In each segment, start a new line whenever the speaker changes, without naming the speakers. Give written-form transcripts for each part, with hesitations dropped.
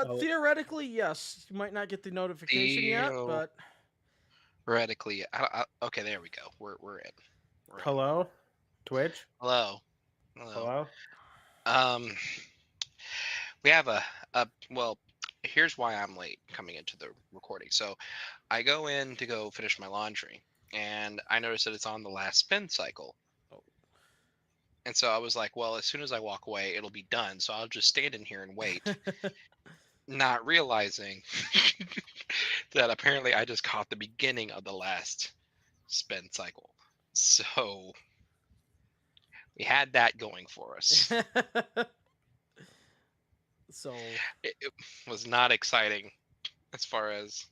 Oh,
Theoretically, yes. You might not get the notification yet, but
Theoretically, okay, there we go. We're in. We're in.
hello, Twitch.
Hello, hello.
Hello.
Um, we have a well. Here's why I'm late coming into the recording. So I go in to go finish my laundry, and I notice that it's on the last spin cycle.
oh.
And so I was like, well, as soon as I walk away, it'll be done. So I'll just stand in here and wait, not realizing that apparently I just caught the beginning of the last spin cycle. So we had that going for us.
So,
It was not exciting as far as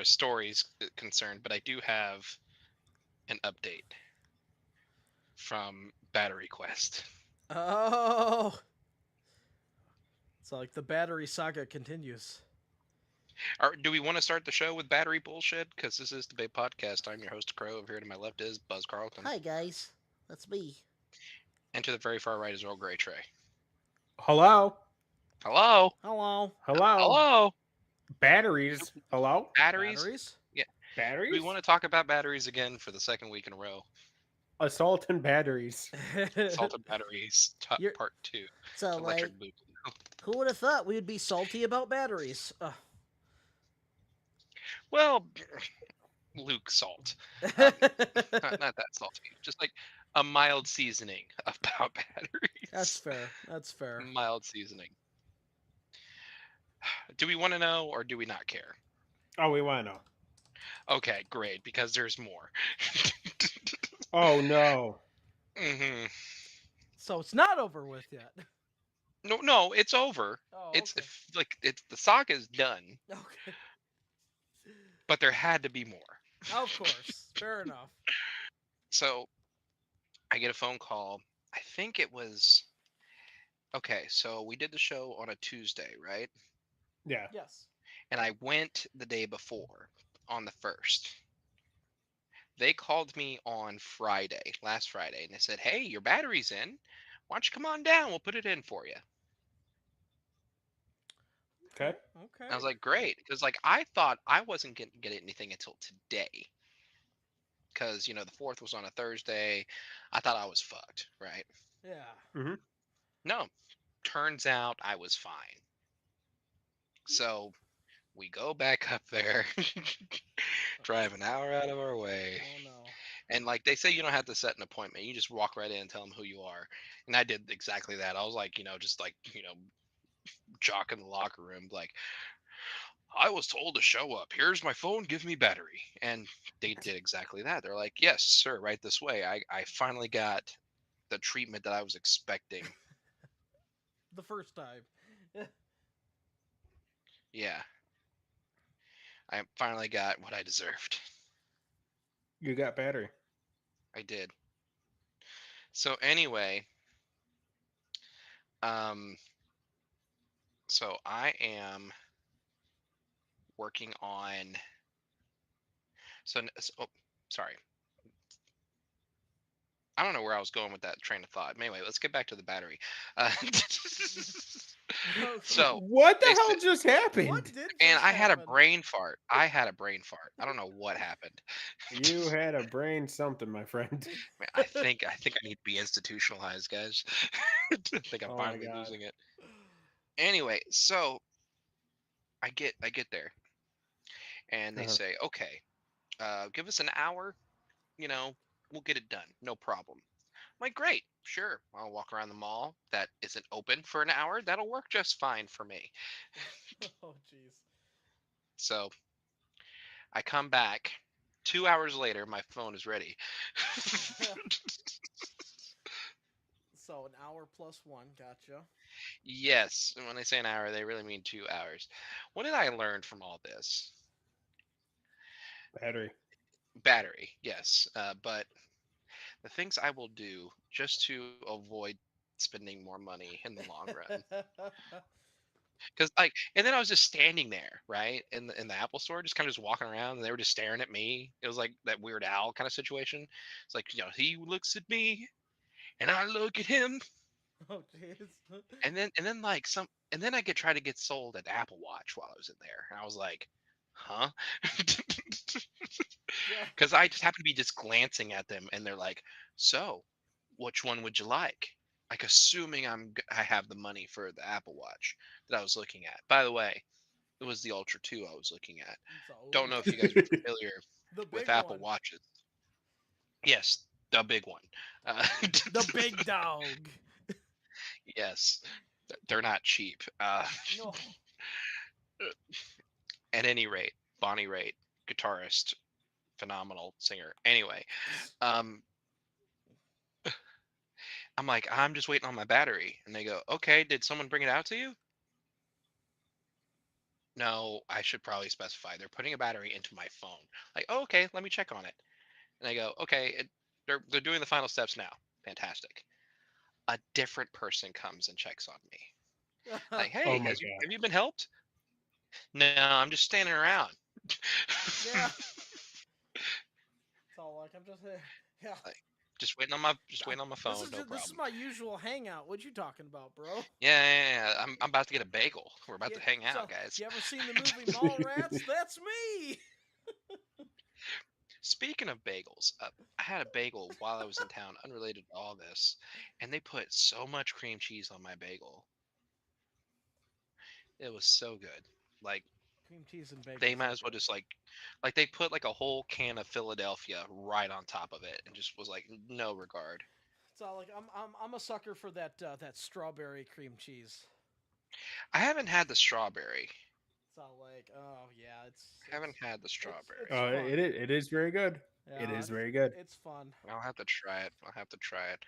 stories concerned, but I do have an update from Battery Quest.
oh, so like the battery saga continues.
Do we want to start the show with battery bullshit? Because this is the big podcast. I'm your host, Crow. Over here to my left is Buzz Carlton.
Hi guys, that's me.
And to the very far right is Earl Grey Trey.
Hello.
Hello?
Hello.
Hello.
Hello?
Batteries. Hello.
Batteries?
Batteries?
Yeah. We
Batteries.
want to talk about batteries again for the second week in a row.
Assault and batteries.
Salted batteries,
You're
part 2.
so
Electric
like,
Boogaloo.
who would have thought we would be salty about batteries?
Well, Luke salt. Not that salty. Just like a mild seasoning about
That's
batteries.
fair. That's fair.
Mild seasoning. Do we want to know or do we not care?
Oh, we want to know.
Okay, great, because there's more.
Oh no.
hmm
So it's not over with yet.
No, it's over.
Oh,
It's
okay.
like it's the saga's done,
Okay.
but there had to be more.
Of course. Fair enough.
So I get a phone call. I think it was okay. So we did the show on a Tuesday, right?
Yeah.
Yes.
And I went the day before on the first. They called me on Friday, last Friday, and they said, "Hey, your battery's in. Why don't you come on down? We'll put it in for you."
Okay.
Okay.
I
Okay.
was like, "Great," because like I thought I wasn't going to get anything until today, because the fourth was on a Thursday. I thought I was fucked, right?
Yeah.
Mm-hmm.
No, turns out I was fine. So we go back up there, drive an hour out of our way.
Oh no.
And like they say, you don't have to set an appointment. You just walk right in and tell them who you are. And I did exactly that. I was like, just like, jock in the locker room, like, I was told to show up. Here's my phone. Give me battery. And they did exactly that. They're like, yes, sir, right this way. I finally got the treatment that I was expecting.
The first time.
Yeah, I finally got what I deserved.
You got battery.
I did. So anyway, um, so I am working on. Oh, sorry. I don't know where I was going with that train of thought. Anyway, let's get back to the battery. So
What the
they
hell
said,
just
What
happened?
did
and
just
I had a
happen?
brain fart. I had a brain fart. I don't know what happened.
You had a brain something, my friend.
Man, I think I need to be institutionalized, guys. I think I'm
Oh my
finally
god.
losing it. Anyway, so I get there and they
Uh-huh.
say, okay, give us an hour. You know, we'll get it done. No problem. I'm like, great, sure. I'll walk around the mall that isn't open for an hour. That'll work just fine for me.
Oh jeez.
So I come back. 2 hours later, my phone is ready.
So an hour plus one. Gotcha.
Yes, and when they say an hour, they really mean 2 hours. What did I learn from all this?
Battery.
Battery, yes. But the things I will do just to avoid spending more money in the long run. Because and then I was just standing there, right, in the Apple store, just kind of just walking around, and they were just staring at me. It was like that Weird Al kind of situation. It's like he looks at me, and I look at him.
Oh jeez.
And then like and then I get try to get sold an Apple Watch while I was in there. And I was like, huh?
Yeah.
Because I just happen to be just glancing at them, and they're like, "So, which one would you like?" Like assuming I have the money for the Apple Watch that I was looking at. By the way, it was the Ultra 2 I was looking at.
So,
Don't
ooh,
know if you guys are familiar
the
with
big
Apple
one,
Watches. Yes, the big one.
the big dog.
Yes, they're not cheap.
No.
At any rate, Bonnie Raitt, guitarist, phenomenal singer. Anyway, um, I'm like, I'm just waiting on my battery. And they go, okay, did someone bring it out to you? No, I should probably specify. They're putting a battery into my phone. Like, oh, okay, let me check on it. And I go, okay, they're doing the final steps now. Fantastic. A different person comes and checks on me. Like,
Oh
hey,
my
have you been helped? No, I'm just standing around.
Yeah. So like I'm just yeah.
Like, just waiting on my phone,
This is
no
just, this is
problem.
my usual hangout. What you talking about, bro?
Yeah. I'm about to get a bagel. We're about
Yeah,
to hang
so,
out, guys.
you ever seen the movie Mallrats? That's me.
Speaking of bagels, I had a bagel while I was in town, unrelated to all this, and they put so much cream cheese on my bagel. It was so good. Like
Cream cheese and bagels.
they might
are
as well
good.
just like they put like a whole can of Philadelphia right on top of it, and just was like no regard.
So like I'm a sucker for that strawberry cream cheese.
I haven't had the strawberry.
So like oh yeah,
Haven't had the
it's
strawberry.
fun.
it is very good. It
Yeah,
is very good.
it's fun.
I'll have to try it. I'll have to try it.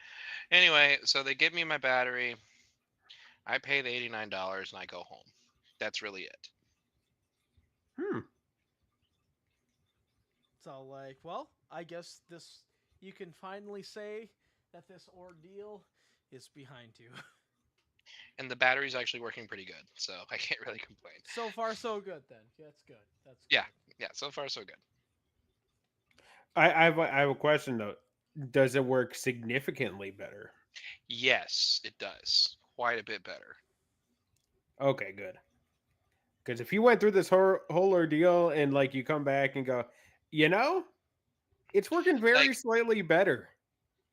Anyway, so they give me my battery. I pay the $89 and I go home. That's really it.
Hmm.
So like well, I guess this you can finally say that this ordeal is behind you.
And the battery's actually working pretty good, so I can't really complain.
So far, so good. Then that's good. That's good.
Yeah, yeah. So far, so good.
I have a question though. Does it work significantly better?
Yes, it does. Quite a bit better.
Okay, good. Because if you went through this whole ordeal and like you come back and go, you know, it's working very
Like,
slightly better.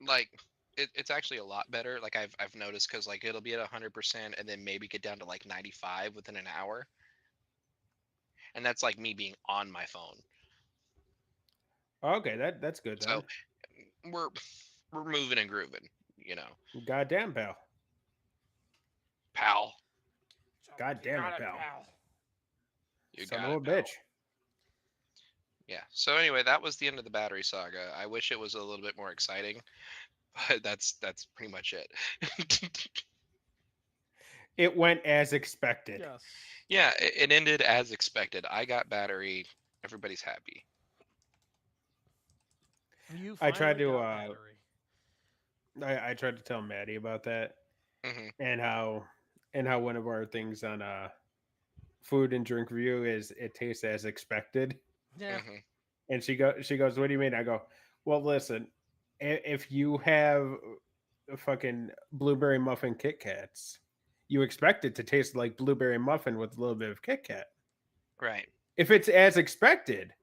like it's actually a lot better. Like I've noticed because like it'll be at 100% and then maybe get down to like 95 within an hour, and that's like me being on my phone.
Okay, that's good
So
then.
we're we're moving and grooving, you know,
Goddamn, pal.
pal.
So,
God
you
damn
got
it, pal.
You
Son
got
of
it,
a
pal.
bitch.
Yeah. So anyway, that was the end of the battery saga. I wish it was a little bit more exciting, but that's pretty much it.
It went as expected.
Yes.
Yeah, it ended as expected. I got battery. Everybody's happy.
You
I
finally
tried to
got battery.
I tried to tell Maddie about that
Hmm.
and how one of our things on food and drink review is it tastes as expected.
Yeah.
Hmm.
And she goes, "What do you mean?" I go, "Well, listen, if you have a fucking blueberry muffin Kit Kats, you expect it to taste like blueberry muffin with a little bit of Kit Kat.
Right.
If it's as expected,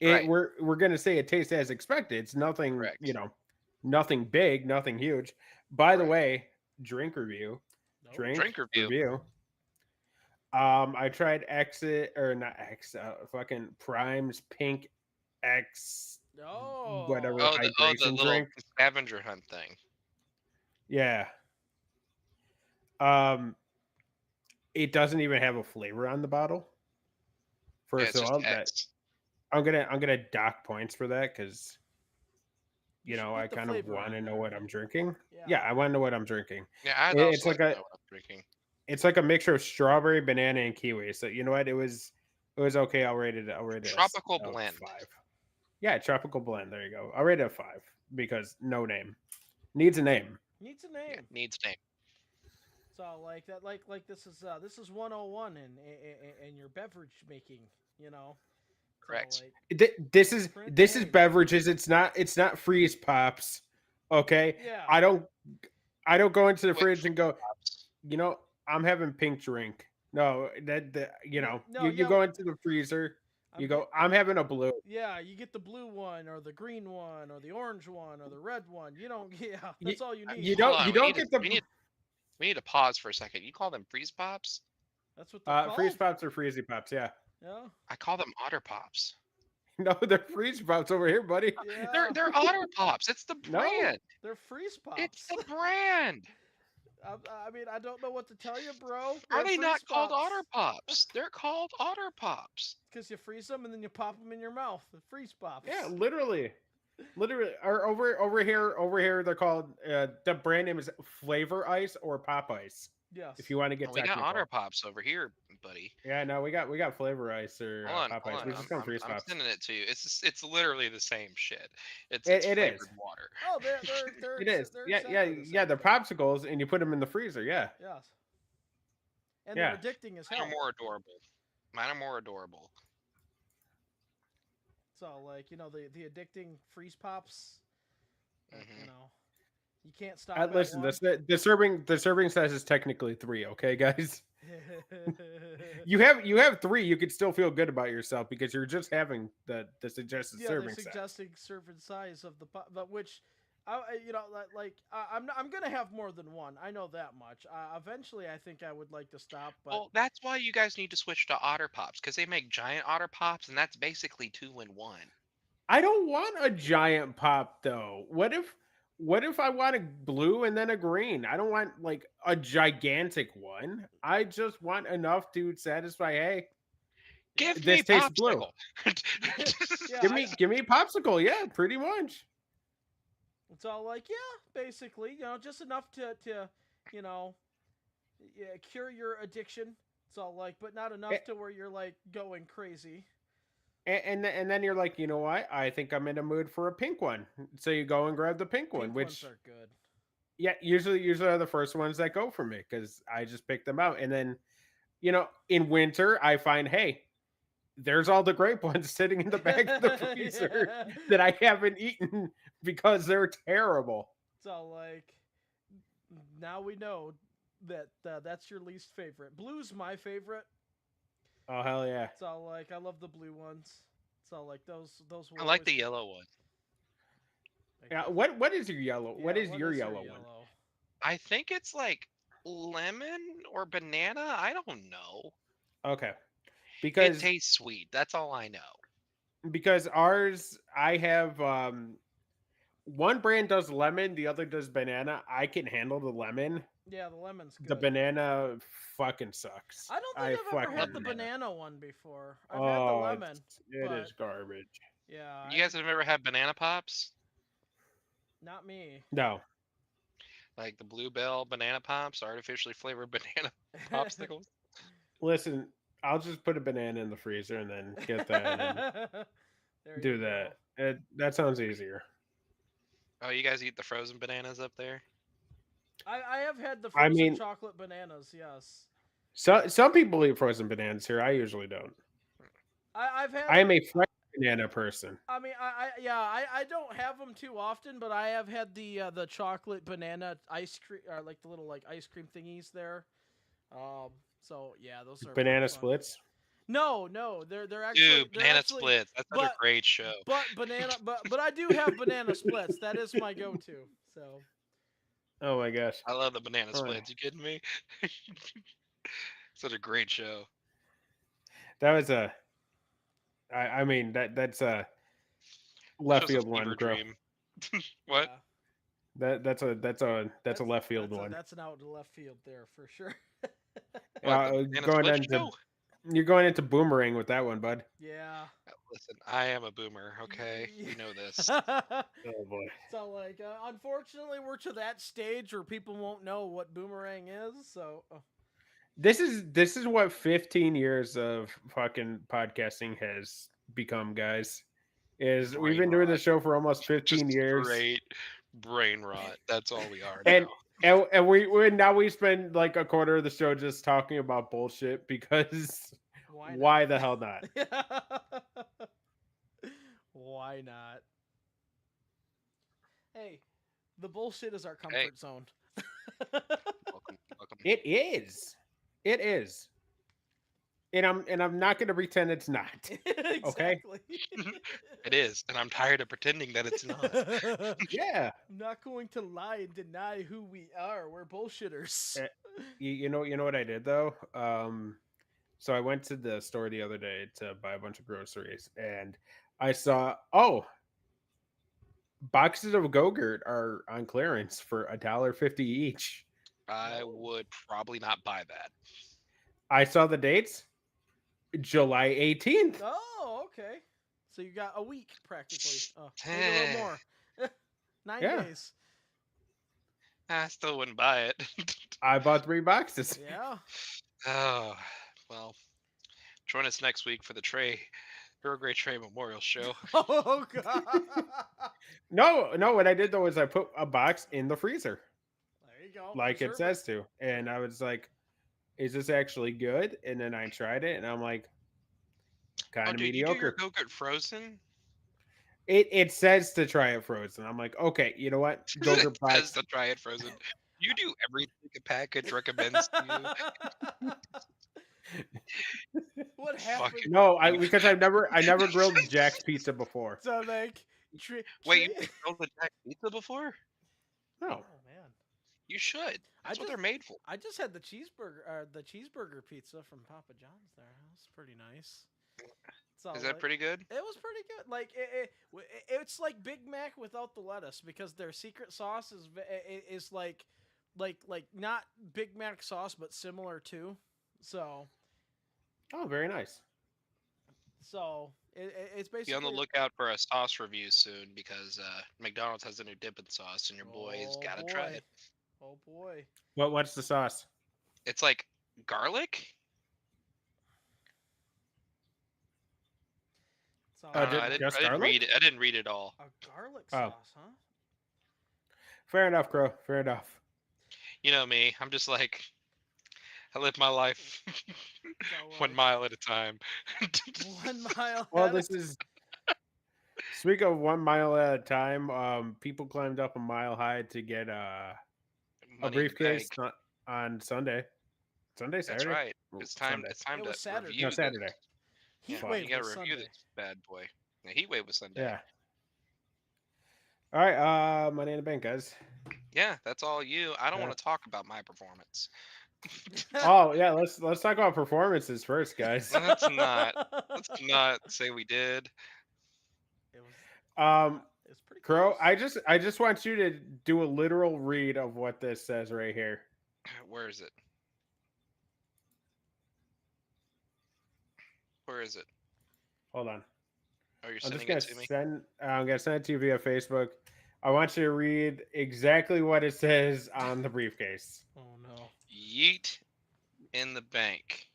Right.
we're gonna say it tastes as expected. It's nothing,
Correct.
nothing big, nothing huge. By the
Correct.
way, drink review,
No.
drink
Drink review.
review. I tried Exit or not X, fucking Prime's Pink X,
Oh.
whatever
The
hydration
little
drink.
scavenger hunt thing.
Yeah. Um, it doesn't even have a flavor on the bottle.
Yeah,
First
it's
of
just
all, that
X.
I'm gonna dock points for that because
You should
I
put the
kind of
flavor
want
on
to know
there.
what I'm drinking.
Yeah.
Yeah, I want to know what I'm drinking.
Yeah, I'd
It's
also
like
like to
a
know what I'm drinking.
it's like a mixture of strawberry, banana, and kiwi. So you know what? It was okay. I'll rate it
Tropical
a
blend.
5. Yeah, tropical blend. There you go. I'll rate it a 5 because no name needs a name.
Needs a
Yeah,
name.
needs name.
So like that like this is 101 in your beverage making, you know. So
Correct.
like print
This is
name.
beverages. It's not freeze pops. Okay,
Yeah.
I don't I don't go into the
Wait,
fridge and go,
Pops.
you know, I'm having pink drink. No, you
No,
know,
no,
you
yeah,
go into the freezer, you go, I'm having a blue.
yeah, you get the blue one or the green one or the orange one or the red one. You don't. Yeah,
You,
that's all you need.
you
Hold
don't
on,
you don't get the
we need to pause for a second. You call them freeze pops?
That's what they're
freeze
called.
pops or freezy pops. Yeah,
Yeah,
I call them otter pops.
no, they're freeze pops over here, buddy.
yeah.
They're otter pops. It's the
No.
brand.
They're freeze
It's
pops.
the brand.
I mean, I don't know what to tell you, bro.
Are they not called otter pops? They're called otter pops.
Because you freeze them and then you pop them in your mouth. The freeze pops.
Yeah, literally. Or over here, they're called. The brand name is Flavor Ice or Pop Ice.
Yes.
If you want to get
We got
technical.
otter pops over here, buddy.
Yeah, no, we got Flavor Ice or
Hold on,
Pop
hold
Ice.
on.
We just call them freeze
I'm
pops.
sending it to you. It's literally the same shit. It's
It
flavored
is.
water.
Oh, they're
It is.
They're
Yeah,
exactly the
yeah.
same
They're
thing.
popsicles, and you put them in the freezer. Yeah.
Yes. And
Yeah.
they're addicting as
Mine
hell.
are more adorable. Mine are more adorable.
So like the addicting freeze pops. You
Mhm.
know, you can't stop. At
Listen,
one.
the serving size is technically 3. Okay, guys. You have 3. You could still feel good about yourself because you're just having the suggested
yeah,
serving
they're
size.
suggesting serving size of the pop, but which. I'm gonna have more than one. I know that much. Eventually, I think I would like to stop. But
Well, that's why you guys need to switch to otter pops because they make giant otter pops, and that's basically 2 in 1.
I don't want a giant pop though. What if I want a blue and then a green? I don't want like a gigantic one. I just want enough to satisfy. Hey,
Give
this
me
tastes blue.
popsicle.
yeah,
Give me a popsicle. Yeah, pretty much.
it's all like basically, just enough to cure your addiction. It's all like, but not enough to where you're like going crazy.
And then you're like, you know what? I think I'm in a mood for a pink one. So you go and grab the pink one,
Pink
which
ones are good.
yeah, usually are the first ones that go for me because I just pick them out. And then, in winter, I find, hey, there's all the grape ones sitting in the back of the freezer
Yeah.
that I haven't eaten because they're terrible.
It's all like, now we know that that's your least favorite. Blue's my favorite.
Oh hell yeah!
It's all like, I love the blue ones. It's all like those.
I like the yellow one.
Yeah. What is your yellow? What
Yeah,
is your yellow one?
I think it's like lemon or banana. I don't know.
Okay,
It
because
tastes sweet. That's all I know.
ours, I have one brand does lemon, the other does banana. I can handle the lemon.
Yeah, the lemon's good.
The banana fucking sucks.
I don't think I've ever had the banana one before. I've had the lemon.
It
but
is garbage.
Yeah.
You guys have ever had banana pops?
Not me.
No.
Like the Bluebell banana pops, artificially flavored banana popsicles?
Listen, I'll just put a banana in the freezer and then get that and
There
do
you
that.
go.
That sounds easier.
Oh, you guys eat the frozen bananas up there?
I have had the
I
frozen
mean-
chocolate bananas. Yes.
So some people eat frozen bananas here. I usually don't.
I've had.
I am a fresh banana person.
I mean, I don't have them too often, but I have had the chocolate banana ice cream, or like the little like ice cream thingies there. So yeah, those are
Banana
pretty fun.
splits.
No, they're actually
Dude, banana
actually,
splits. That's another
but-
great show.
But but I do have banana splits. That is my go-to. So
Oh my gosh.
I love the banana
Oh,
splits. You kidding me? Such a great show.
That was a I mean that's a left
Show's a
field one,
fever
bro.
dream. What?
yeah,
That's a left field one.
That's an out to left field there for sure.
What, the banana
going
split
into
show?
you're going into boomerang with that one, bud.
Yeah.
Listen, I am a boomer, okay? You know this.
Oh boy.
So like, unfortunately, we're to that stage where people won't know what boomerang is. So
This is what 15 years of fucking podcasting has become, guys. Is we've
Brain
been doing
rot.
this show for almost 15
Just
years.
Great brain rot. That's all we are
And
now.
and we now we spend like a quarter of the show just talking about bullshit because why the hell not?
Why not? Hey, the bullshit is our comfort zone.
Welcome, welcome.
It is. It is. And I'm not going to pretend it's not. Okay?
Exactly.
It is, and I'm tired of pretending that it's not.
Yeah.
I'm not going to lie and deny who we are. We're bullshitters.
Eh, you know what I did though? So I went to the store the other day to buy a bunch of groceries, and I saw, boxes of Go-Gurt are on clearance for $1.50 each.
I
Oh.
would probably not buy that.
I saw the dates, July 18th.
Oh, okay. So you got a week practically. Oh, maybe a little more. 9
Yeah.
days.
I still wouldn't buy it.
I bought 3 boxes.
Yeah.
Oh, well, join us next week for the Hero Grey Trey Memorial Show.
Oh god.
No, what I did though is I put a box in the freezer,
There you go.
like it
Preserve
says to, and I was like, "Is this actually good?" And then I tried it, and I'm like, kind
Oh,
of
dude, you do your
mediocre.
Go-Gurt frozen?
It says to try it frozen. I'm like, okay, you know what? Go-Gurt
It says
box.
to try it frozen. You do everything a package recommends to you.
What happened?
Fucking
No, because I never grilled Jack's pizza before.
So like,
Wait, you grilled the Jack pizza before?
No.
Oh man.
You should. That's what they're
just-
made for.
I just had the cheeseburger pizza from Papa John's there. That was pretty nice.
Is that pretty good?
It was pretty good. Like it's like Big Mac without the lettuce because their secret sauce is like not Big Mac sauce but similar to. So
Oh, very nice.
it's
Be
basically
on the lookout for a sauce review soon because McDonald's has a new dipping sauce and your boy's gotta try it.
Oh boy.
What's the sauce?
It's like garlic.
It's all
I don't know.
Just
I didn't
garlic?
read it. I didn't read it all.
a garlic
Oh.
sauce, huh?
Fair enough, Crow. Fair enough.
You know me. I'm just like, I live my life
So,
1 mile at a time.
1 mile.
Well,
at a
this is speak of 1 mile at a time. People climbed up a mile high to get a
Money in the
briefcase
bank.
on Sunday. Sunday,
That's
Saturday.
right.
Oh,
It's time.
Sunday.
It's time
It
to
was Saturday.
review
No,
this.
Saturday.
Yeah,
Fuck.
you gotta
was
review
Sunday.
this bad boy. The heat wave was Sunday.
Yeah. All right. Money in the bank, guys.
Yeah, that's all you. I don't
Yeah.
want to talk about my performance.
Oh yeah, let's talk about performances first, guys.
Let's not say we did.
It was.
Um,
It was pretty.
Crow,
close.
I just want you to do a literal read of what this says right here.
Where is it? Where is it?
Hold on.
Oh, you're
I'm
sending
just
it
gonna
to me?
send. I'm gonna send it to you via Facebook. I want you to read exactly what it says on the briefcase.
Oh no.
Yeet in the bank.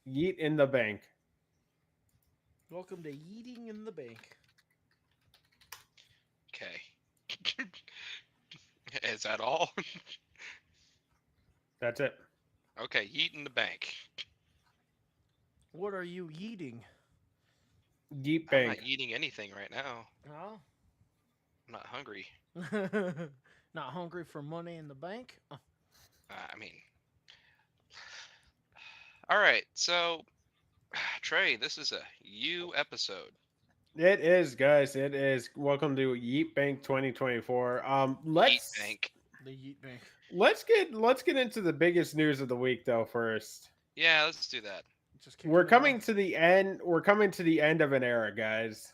Yeet in the bank.
Welcome to Eating in the Bank.
Okay. Is that all?
That's it.
Okay, yeet in the bank.
What are you eating?
Yeet
I'm
bank.
not eating anything right now.
Oh.
I'm not hungry.
Not hungry for money in the bank? Oh.
I mean, all right. So, Trey, this is a you episode.
It is, guys. It is. Welcome to Yeet Bank 2024. Let's
Yeet bank.
The Yeet Bank.
let's get into the biggest news of the week though first.
Yeah, let's do that.
Just kicking
We're
it
coming
off.
to the end. We're coming to the end of an era, guys.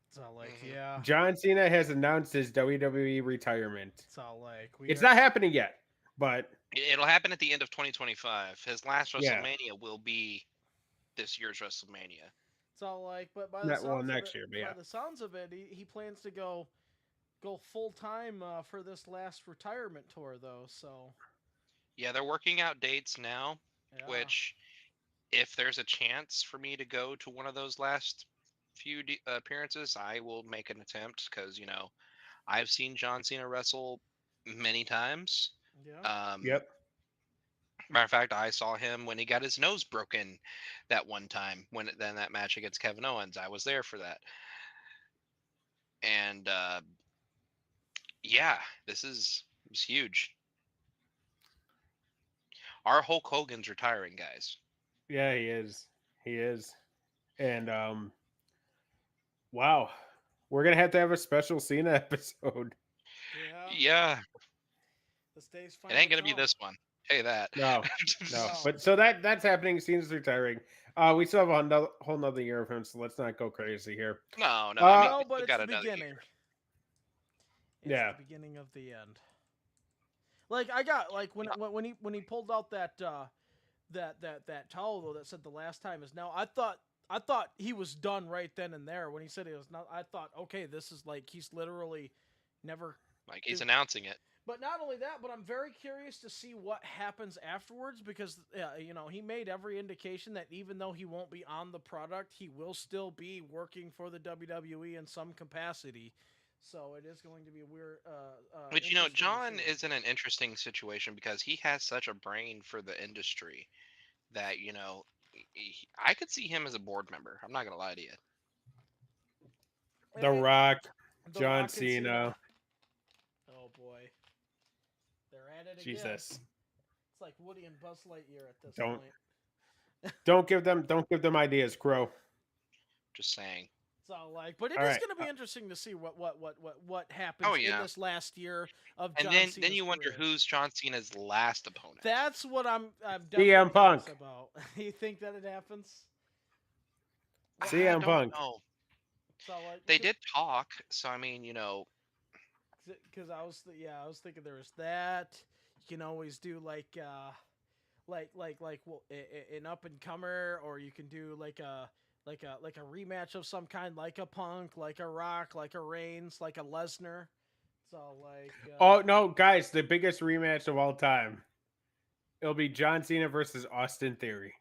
It's all like,
Mhm.
yeah.
John Cena has announced his WWE retirement.
It's all like,
It's not happening yet, but
It'll happen at the end of 2025. His last
Yeah.
WrestleMania will be this year's WrestleMania.
It's all like, but by
Not-
the sounds
well,
of
next
it,
year, but yeah.
by the sounds of it, he plans to go full time for this last retirement tour, though. So
Yeah, they're working out dates now,
yeah.
which if there's a chance for me to go to one of those last few appearances, I will make an attempt because, I've seen John Cena wrestle many times.
Yeah.
yep.
Matter of fact, I saw him when he got his nose broken that one time then that match against Kevin Owens. I was there for that. And yeah, this is It was huge. Our Hulk Hogan's retiring, guys.
Yeah, he is. He is. And wow, we're gonna have to have a special Cena episode.
Yeah.
Yeah,
This day's
it
finally
ain't gonna be
come.
this one. Hey, that.
No, no.
No.
But so that's happening. Cena's retiring. We still have a whole nother year of him, so let's not go crazy here.
No, no. I mean,
No,
we
but it's
got
the
another
beginning.
year.
It's
Yeah.
the beginning of the end. Like I got like when he pulled out that that towel though that said the last time is now. I thought he was done right then and there when he said it was not. I thought, okay, this is like he's literally never.
Like he's announcing it.
But not only that, but I'm very curious to see what happens afterwards because you know, he made every indication that even though he won't be on the product, he will still be working for the WWE in some capacity. So it is going to be weird.
But you know,
interesting to
John
see.
is in an interesting situation because he has such a brain for the industry that you know, I could see him as a board member. I'm not gonna lie to you.
The Rock,
The
John
Rock and
Cena.
Oh boy, they're at it again.
Jesus.
It's like Woody and Buzz Lightyear at this
Don't-
point.
Don't give them ideas, Crow.
Just saying.
It's all like, but it
All
is
right,
going to be interesting to see what happens
Oh,
in
yeah.
this last year of
And
John
then
Cena's
you wonder
career.
who's John Cena's last opponent.
That's what I'm definitely
CM Punk.
curious about. You think that it happens?
CM
I don't
Punk.
know.
It's all like,
They did talk, so I mean, you know,
because I was thinking there was that. You can always do like well, an up and comer, or you can do like a rematch of some kind, like a Punk, like a Rock, like a Reigns, like a Lesnar. So like
Oh no, guys, the biggest rematch of all time. It'll be John Cena versus Austin Theory.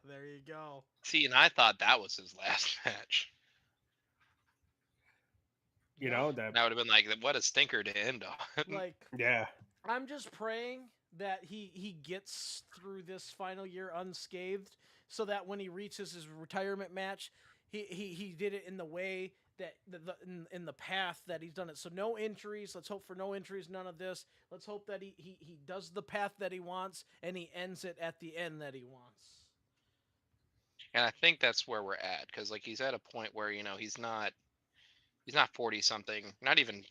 there you go.
see, and I thought that was his last match.
You know that.
That would have been like, what a stinker to end on.
Like
Yeah.
I'm just praying that he gets through this final year unscathed, so that when he reaches his retirement match, he did it in the way that in the path that he's done it. So no injuries. Let's hope for no injuries. None of this. Let's hope that he does the path that he wants and he ends it at the end that he wants.
And I think that's where we're at, because like he's at a point where you know he's not 40 something, not even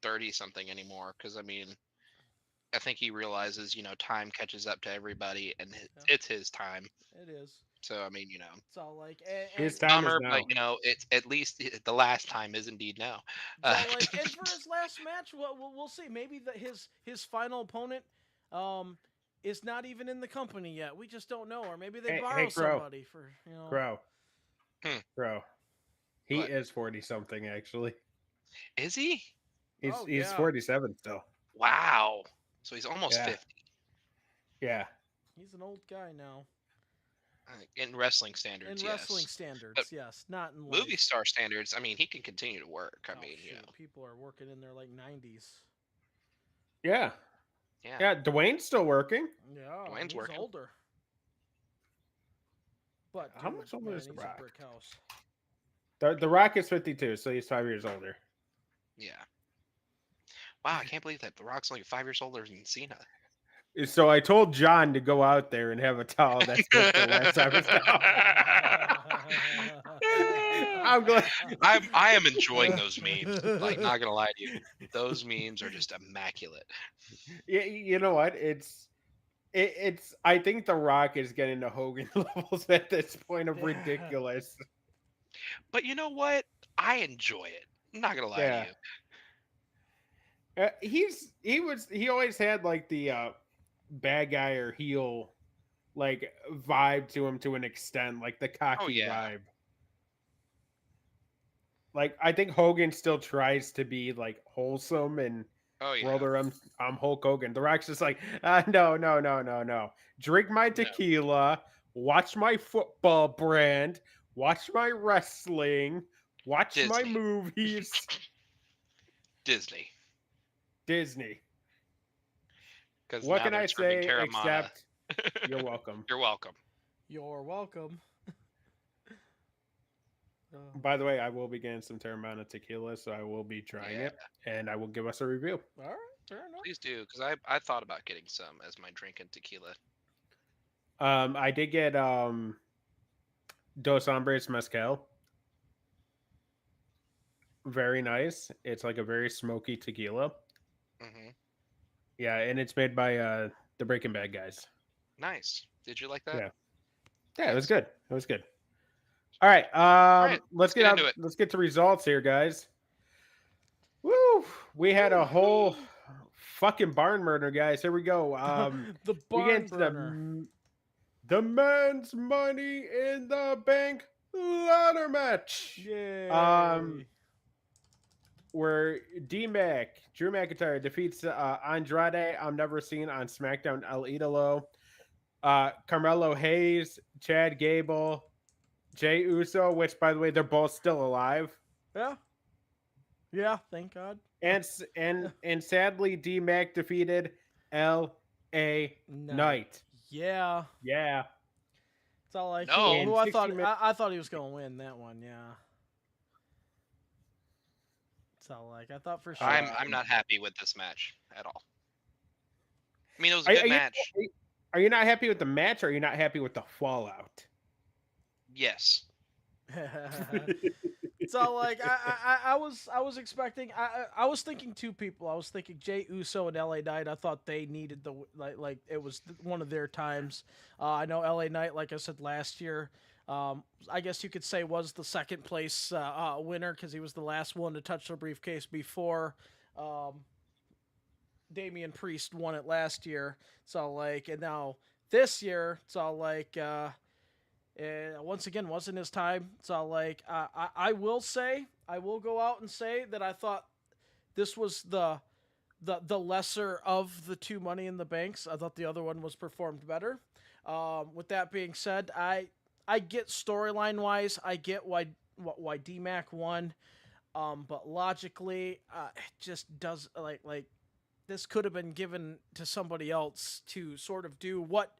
30 something anymore. Because I mean, I think he realizes you know time catches up to everybody, and it's his time.
It is.
So I mean, you know,
It's all like
His time is
summer,
now.
but you know, it's at least the last time is indeed now.
So like, and for his last match, we'll see. Maybe his final opponent is not even in the company yet. We just don't know, or maybe they
Hey,
borrow
Crow.
somebody for
Crow.
Hmm.
Crow. He
What?
is 40 something actually.
Is he?
He's
Oh,
he's
yeah.
47 still.
Wow. So he's almost
Yeah.
50
Yeah.
He's an old guy now.
in wrestling standards.
In
yes.
wrestling standards,
But
yes, not in
movie
life.
star standards. I mean, he can continue to work. I
Oh,
mean, you
shoot,
know,
people are working in their like 90s.
Yeah.
yeah.
Yeah. Dwayne's still working.
Yeah,
Dwayne's
he's
working.
older. But
How
dude,
much older
man,
is The
he's
Rock?
a brick house.
The Rock is 52, so he's 5 years older.
Yeah. Wow, I can't believe that The Rock's only 5 years older than Cena.
So I told John to go out there and have a towel that says the last time is now. I'm glad.
I am enjoying those memes. Like, not gonna lie to you, those memes are just immaculate.
You know what? It's I think The Rock is getting to Hogan levels at this point of
Yeah.
ridiculous.
But you know what? I enjoy it. I'm not gonna lie
Yeah.
to you.
He always had like the bad guy or heel like vibe to him to an extent, like the cocky
yeah.
vibe. Like I think Hogan still tries to be like wholesome and
Oh yeah.
brother, I'm Hulk Hogan. The Rock's just like, no. Drink my tequila, watch my football brand, watch my wrestling, watch my
Disney.
movies.
Disney.
Disney.
'Cause
What
now
can
they're
I
serving
say
Terramana.
except you're welcome.
You're welcome.
You're welcome.
By the way, I will be getting some Terramana tequila, so I will be trying
Yeah,
it, and I will give us a review.
All right, fair enough.
please do, because I thought about getting some as my drink in tequila.
I did get Dos Hombres Mezcal. Very nice. It's like a very smoky tequila.
Hmm.
Yeah, and it's made by the Breaking Bad guys.
Nice. Did you like that?
Yeah. Yeah, it was
Nice.
good. It was good. All right.
All right,
Let's
get
get
into
out.
it.
Let's get to results here, guys. Woo! We had a whole fucking barn murder, guys. Here we go.
The
We get
barn
into
burner.
the men's money in the bank ladder match.
Yay.
Where D-Mac, Drew McIntyre, defeats Andrade, I'm never seen on SmackDown, El Idolo. Carmelo Hayes, Chad Gable, Jay Uso, which, by the way, they're both still alive.
Yeah. Yeah, thank God.
And sadly, D-Mac defeated L.A. Knight.
Yeah.
Yeah.
It's all like
No.
who
In
I
60
thought
minutes.
I thought he was gonna win that one, yeah. It's all like I thought for sure.
I'm not happy with this match at all. I mean, it was a
Are,
good
are you,
match.
are you not happy with the match, or are you not happy with the fallout?
Yes.
It's all like I was expecting I was thinking two people. I was thinking Jay Uso and LA Knight. I thought they needed the like it was one of their times. I know LA Knight, like I said last year, I guess you could say was the second place winner because he was the last one to touch the briefcase before Damian Priest won it last year. So like, and now this year, it's all like. Once again, wasn't his time. So like, I will say, I will go out and say that I thought this was the lesser of the two Money in the Banks. I thought the other one was performed better. With that being said, I get storyline wise, I get why DMAC won, but logically, it just does like this could have been given to somebody else to sort of do what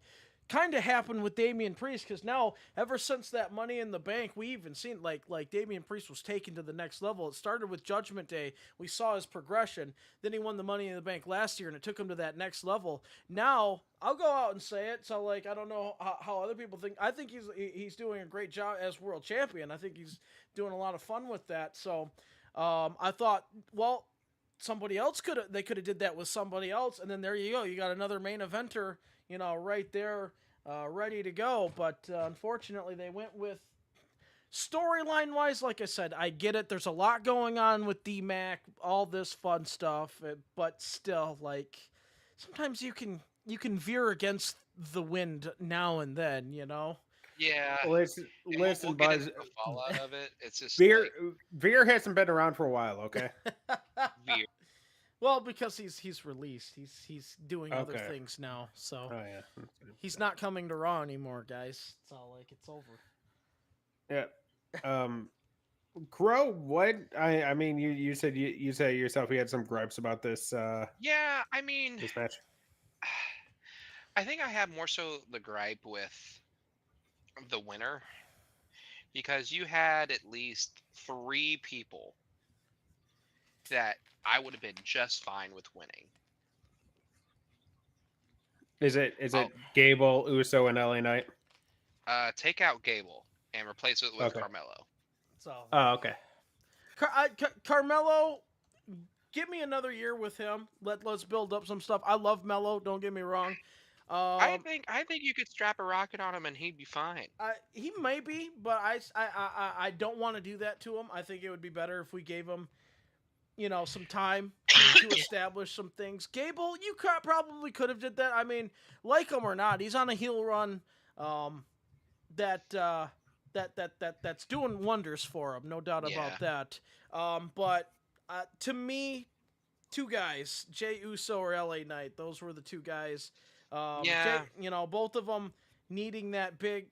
kind of happened with Damian Priest, because now ever since that Money in the Bank, we even seen like Damian Priest was taken to the next level. It started with Judgment Day. We saw his progression. Then he won the Money in the Bank last year, and it took him to that next level. Now I'll go out and say it. So like I don't know how other people think. I think he's doing a great job as world champion. I think he's doing a lot of fun with that. So I thought, well, somebody else could have did that with somebody else, and then there you go. You got another main eventer, right there, ready to go. But unfortunately, they went with storyline wise. Like I said, I get it. There's a lot going on with DMAC, all this fun stuff, but still, like sometimes you can veer against the wind now and then.
Yeah.
Listen,
And
listen,
we'll get
Buzz.
into the fallout of it. It's just
Veer, Veer hasn't been around for a while. Okay.
weird.
Well, because he's released, he's doing other
Okay.
things now, so
Oh yeah.
he's not coming to Raw anymore, guys. It's all like it's over.
Yeah. Crow, what? I mean, you said you said yourself you had some gripes about this
Yeah, I mean,
this match.
I think I have more so the gripe with the winner because you had at least 3 people that I would have been just fine with winning.
Is it
Oh.
Gable, Uso, and LA Knight?
Take out Gable and replace it with
Okay.
Carmelo.
So
Oh, okay.
Carmelo, give me another year with him. Let's build up some stuff. I love Melo. Don't get me wrong.
I think you could strap a rocket on him and he'd be fine.
He may be, but I don't want to do that to him. I think it would be better if we gave him, some time to establish some things. Gable, you probably could have did that. I mean, like him or not, he's on a heel run. That's doing wonders for him, no doubt about that. But to me, two guys, Jay Uso or LA Knight, those were the two guys.
Yeah.
Both of them needing that big,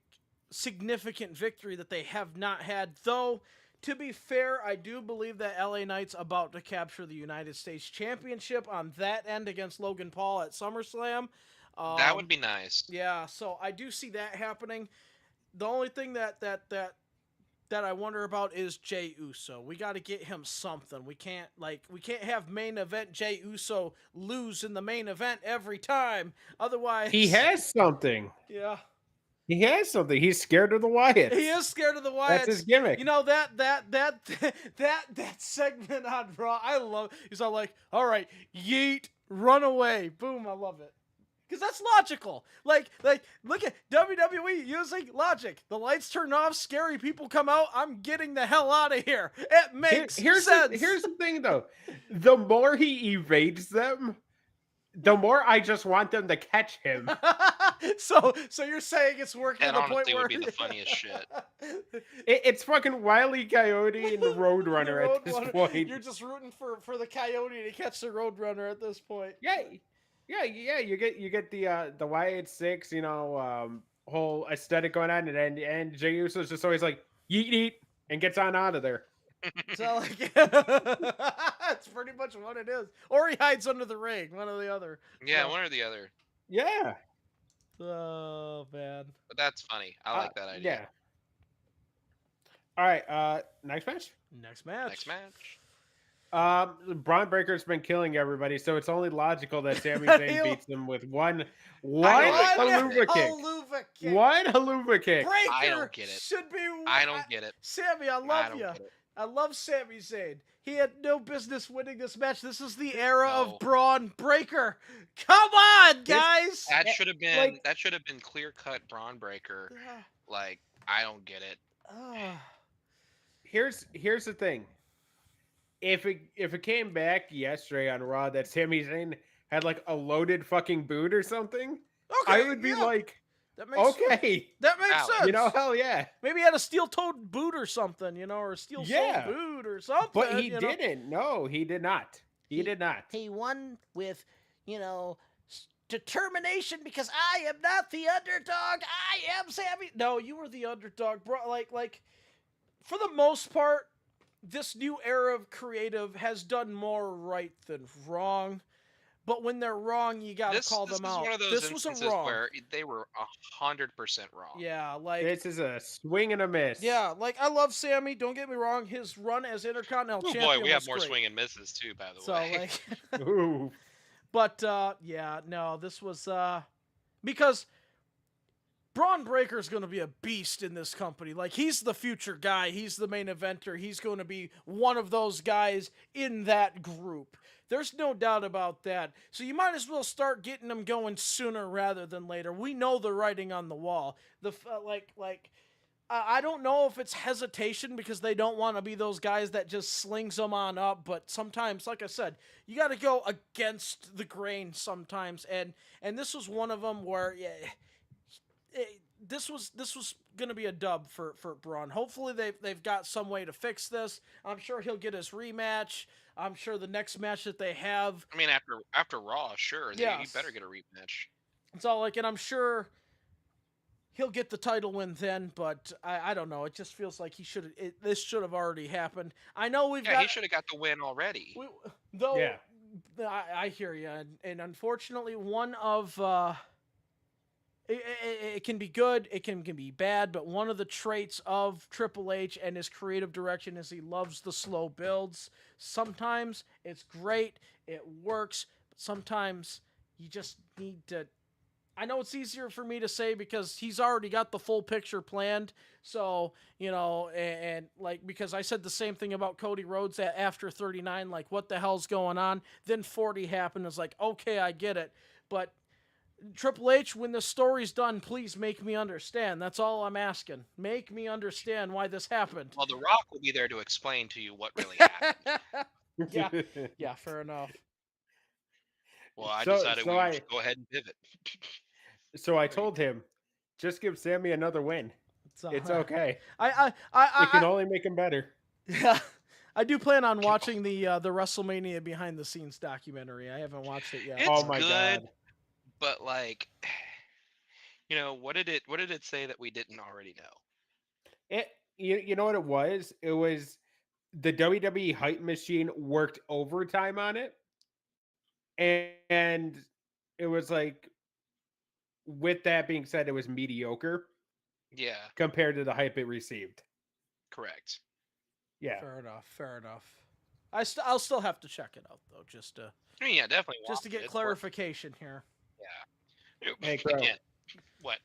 significant victory that they have not had. Though, to be fair, I do believe that LA Knight's about to capture the United States Championship on that end against Logan Paul at SummerSlam.
That would be nice.
Yeah, so I do see that happening. The only thing that that I wonder about is Jey Uso. We got to get him something. We can't have main event Jey Uso lose in the main event every time. Otherwise,
He has something.
yeah.
He has something. He's scared of the Wyatts.
He is scared of the Wyatts.
That's his gimmick.
You know that segment on Raw, I love. He's all like, "All right, yeet, run away, boom." I love it because that's logical. Like look at WWE using logic. The lights turn off, scary people come out. I'm getting the hell out of here. It makes
here's
sense.
Here's the thing, though. The more he evades them, the more I just want them to catch him.
so you're saying it's working
That
to the point
honestly
where
would be the funniest shit.
It's fucking Wile E. Coyote and the Roadrunner at this point.
You're just rooting for the Coyote to catch the Roadrunner at this point.
Yeah. You get the Wyatt Six, whole aesthetic going on, and Jey Uso's just always like yeet and gets on out of there.
So like, that's pretty much what it is. Or he hides under the ring, one or the other.
Yeah,
So-
one or the other.
Yeah.
Oh man.
But that's funny. I like that idea.
Yeah. All right. Next match.
Next match.
Next match.
Braun Breaker's been killing everybody, so it's only logical that Sami Zayn beats him with one haluva kick. One haluva kick.
Breaker
I don't get it.
should be.
I don't get it.
Sammy, I
I
love
don't
you.
get it.
I love Sami Zayn. He had no business winning this match. This is the era of
No.
Braun Breaker. Come on, guys.
That should have been
like-
clear cut Braun Breaker. Like, I don't get it.
Here's the thing. If it came back yesterday on Raw that Sami Zayn had like a loaded fucking boot or something, I would be like,
that makes
okay,
that makes
Valid.
sense.
hell yeah.
Maybe he had a steel-toed boot or something, or a steel-soled
Yeah.
boot or something.
But he didn't. No, he did not. He did not.
He won with, determination because I am not the underdog. I am Sammy. No, you were the underdog, bro. Like, for the most part, this new era of creative has done more right than wrong. But when they're wrong, you gotta call them out.
This is one of those
This was
instances
a wrong.
where they were 100% wrong.
Yeah, like
This is a swing and a miss.
yeah, like I love Sammy. Don't get me wrong. His run as Intercontinental
Oh
Champion
boy, we have
was
more
great.
swing and misses too, by the
So
way.
like,
Ooh.
but yeah, no, this was because Braun Breaker's going to be a beast in this company. Like, he's the future guy. He's the main eventer. He's going to be one of those guys in that group. There's no doubt about that. So you might as well start getting them going sooner rather than later. We know the writing on the wall. I don't know if it's hesitation because they don't want to be those guys that just slings them on up, but sometimes, like I said, you got to go against the grain sometimes, and this was one of them where this was going to be a dub for Braun. Hopefully they've got some way to fix this. I'm sure he'll get his rematch. I'm sure the next match that they have,
I mean, after Raw, sure, you
Yes.
better get a rematch.
it's all like, and I'm sure he'll get the title win then, but I don't know. It just feels like this should have already happened. I know we've
Yeah,
got.
he should have got the win already.
Though,
Yeah.
I hear you, and unfortunately, one of it can be good, it can be bad, but one of the traits of Triple H and his creative direction is he loves the slow builds. Sometimes it's great, it works, but sometimes you just need to. I know it's easier for me to say because he's already got the full picture planned. So, and like, because I said the same thing about Cody Rhodes after 39, like, what the hell's going on? Then 40 happened. It's like, okay, I get it. But Triple H, when the story's done, please make me understand. That's all I'm asking. Make me understand why this happened.
Well, The Rock will be there to explain to you what really happened.
Yeah, fair enough.
Well, I
So-
decided
so
we
I-
should go ahead and pivot.
So I told him, just give Sammy another win.
So,
It's okay.
I
It can only make him better.
yeah, I do plan on watching the WrestleMania behind the scenes documentary. I haven't watched it yet.
It's
Oh my
good.
god.
But like, what did it say that we didn't already know?
You know what it was? It was the WWE hype machine worked overtime on it. And it was like, with that being said, it was mediocre
Yeah,
compared to the hype it received.
Correct.
Yeah.
Fair enough. Fair enough. I'll still have to check it out though, just to
I mean, yeah, definitely.
just to
watch
get
it.
clarification here.
Yeah.
Hey, Crow.
Again, what?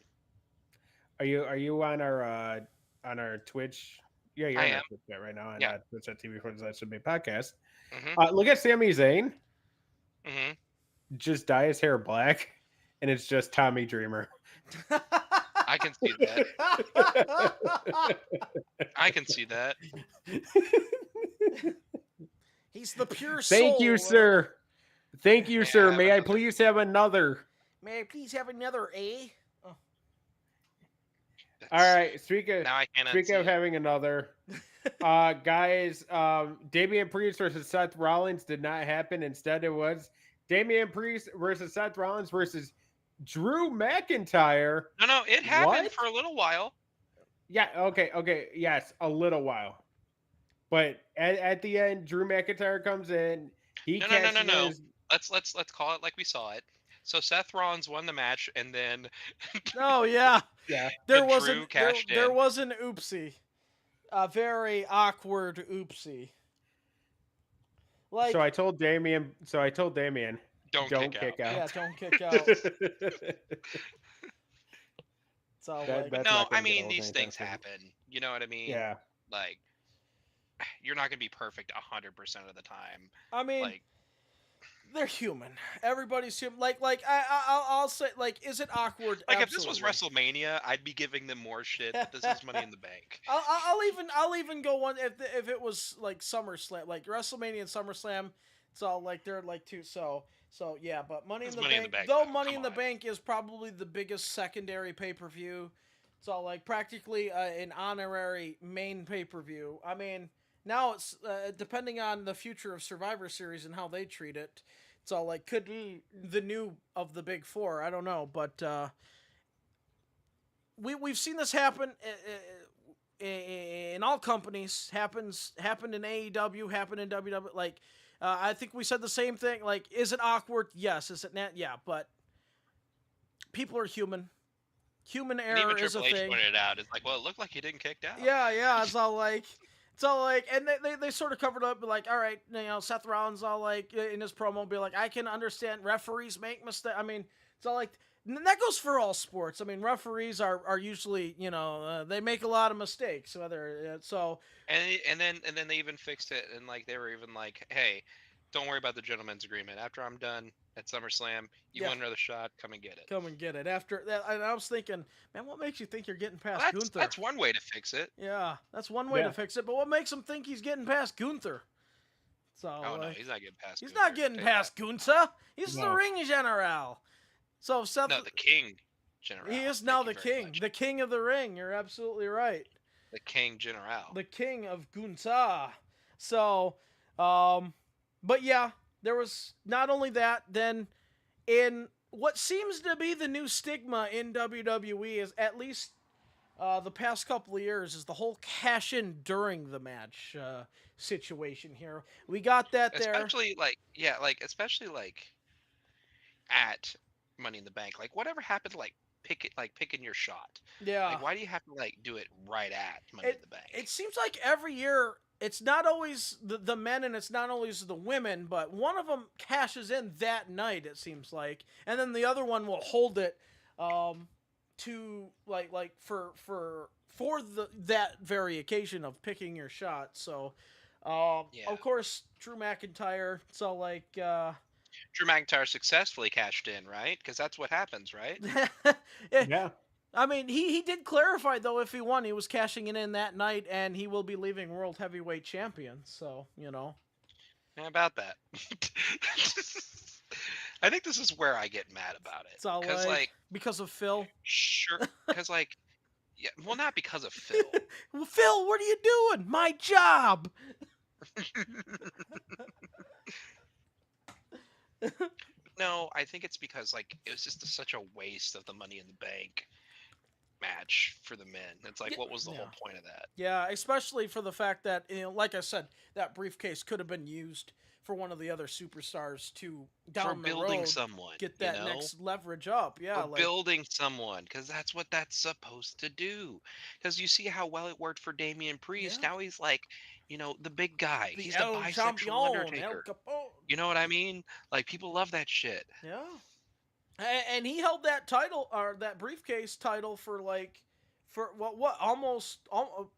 Are you on our Twitch? Yeah, you're
I
on our
am.
Twitch chat right now on
Yeah.
twitch.tv/SMB podcast.
Mm-hmm.
Look at Sami Zayn.
Mm-hmm.
Just dye his hair black, and it's just Tommy Dreamer.
I can see that. I can see that.
He's the pure
Thank
soul.
you, sir. Thank you,
May I
sir.
have
May I
another?
please have another?
May I please have another A? Oh.
All
That's-
right. Speaking
Now I cannot
of
see it.
having another, guys, Damian Priest versus Seth Rollins did not happen. Instead, it was Damian Priest versus Seth Rollins versus Drew McIntyre.
No, it happened
What?
for a little while.
Yeah. Okay. Yes, a little while. But at the end, Drew McIntyre comes in. He
No.
cashes in his-
Let's call it like we saw it. So Seth Rollins won the match, and then
Oh yeah.
Yeah.
There
Drew
was an
cashed
there
in.
was an oopsie. A very awkward oopsie. Like
So I told Damian.
don't
Don't
kick
kick
out.
out.
yeah, don't kick out. So
That-
like
that's
No,
not gonna
I
get
mean
old
these
anytime
things
soon.
happen. You know what I mean?
Yeah.
Like, you're not gonna be perfect 100% of the time.
I mean
Like,
they're human. Everybody's human. Like I'll say like is it awkward?
if this was
Absolutely.
WrestleMania, I'd be giving them more shit. But this is Money in the Bank.
I'll even go one if it was like SummerSlam, like WrestleMania and SummerSlam. It's all like they're like two. So yeah, but Money in
It's
the
Money in
Bank.
the Bank,
Though
though,
Money
come
in the
on.
Bank is probably the biggest secondary pay per view. It's all like practically an honorary main pay per view. I mean, now it's depending on the future of Survivor Series and how they treat it. It's all like could be the new of the big four. I don't know, but we've seen this happen in all companies. Happened in AEW, happened in WWE. Like I think we said the same thing. Like, is it awkward? Yes. Is it not? Yeah. But people are human. Human
And even
error is a
Triple H
thing.
pointed it out. It's like, well, it looked like he didn't kicked out.
Yeah. It's all like. And they sort of covered up, like, all right, Seth Rollins all like in his promo be like, I can understand referees make mistakes. I mean, it's all like, and that goes for all sports. I mean, referees are usually, they make a lot of mistakes. Whether
And then they even fixed it, and like they were even like, hey, don't worry about the gentleman's agreement. After I'm done at SummerSlam, you
Yeah.
want another shot? Come and get it.
come and get it after that. And I was thinking, man, what makes you think you're getting past
Well,
Gunther?
that's one way to fix it.
Yeah, that's one way
Yeah.
to fix it. But what makes him think he's getting past Gunther? So
Oh no,
like,
he's not getting past.
he's
Gunther.
not getting
Take
past Gunther. He's the
No.
ring general. So Seth,
that. No, the King General.
he is
Thank
now
you
the
very
king,
much.
the king of the ring. You're absolutely right.
The King General.
The king of Gunther. So, but yeah, there was not only that. Then, in what seems to be the new stigma in WWE is at least the past couple of years is the whole cash in during the match situation here. We got that there.
Especially especially at Money in the Bank. Like whatever happened to picking your shot.
Yeah.
Like why do you have to do it right at Money in the Bank?
It seems like every year it's not always the men and it's not always the women, but one of them cashes in that night. It seems like, and then the other one will hold it to for that very occasion of picking your shot. So,
Yeah.
of course, Drew McIntyre. So
Drew McIntyre successfully cashed in, right? Because that's what happens, right?
Yeah.
I mean, he did clarify, though, if he won, he was cashing it in that night, and he will be leaving World Heavyweight Champion. So,
How about that? I think this is where I get mad about it.
it's all
Because
because of Phil.
sure, because yeah, well, not because of Phil.
Well, Phil, what are you doing? My job.
No, I think it's because it was just such a waste of the Money in the Bank match for the men. It's like,
Yeah,
what was the
yeah.
whole point of that?
Yeah, especially for the fact that, like I said, that briefcase could have been used for one of the other superstars to
For
down the
building
road
someone,
get
you
that
know?
next leverage up. Yeah,
For
like
building someone, because that's what that's supposed to do. Because you see how well it worked for Damian Priest.
yeah,
Now he's like, the big guy.
the
He's the
El
bisexual
Champion, El
Undertaker.
Capone.
You know what I mean? Like people love that shit.
Yeah. And he held that title or that briefcase title for what almost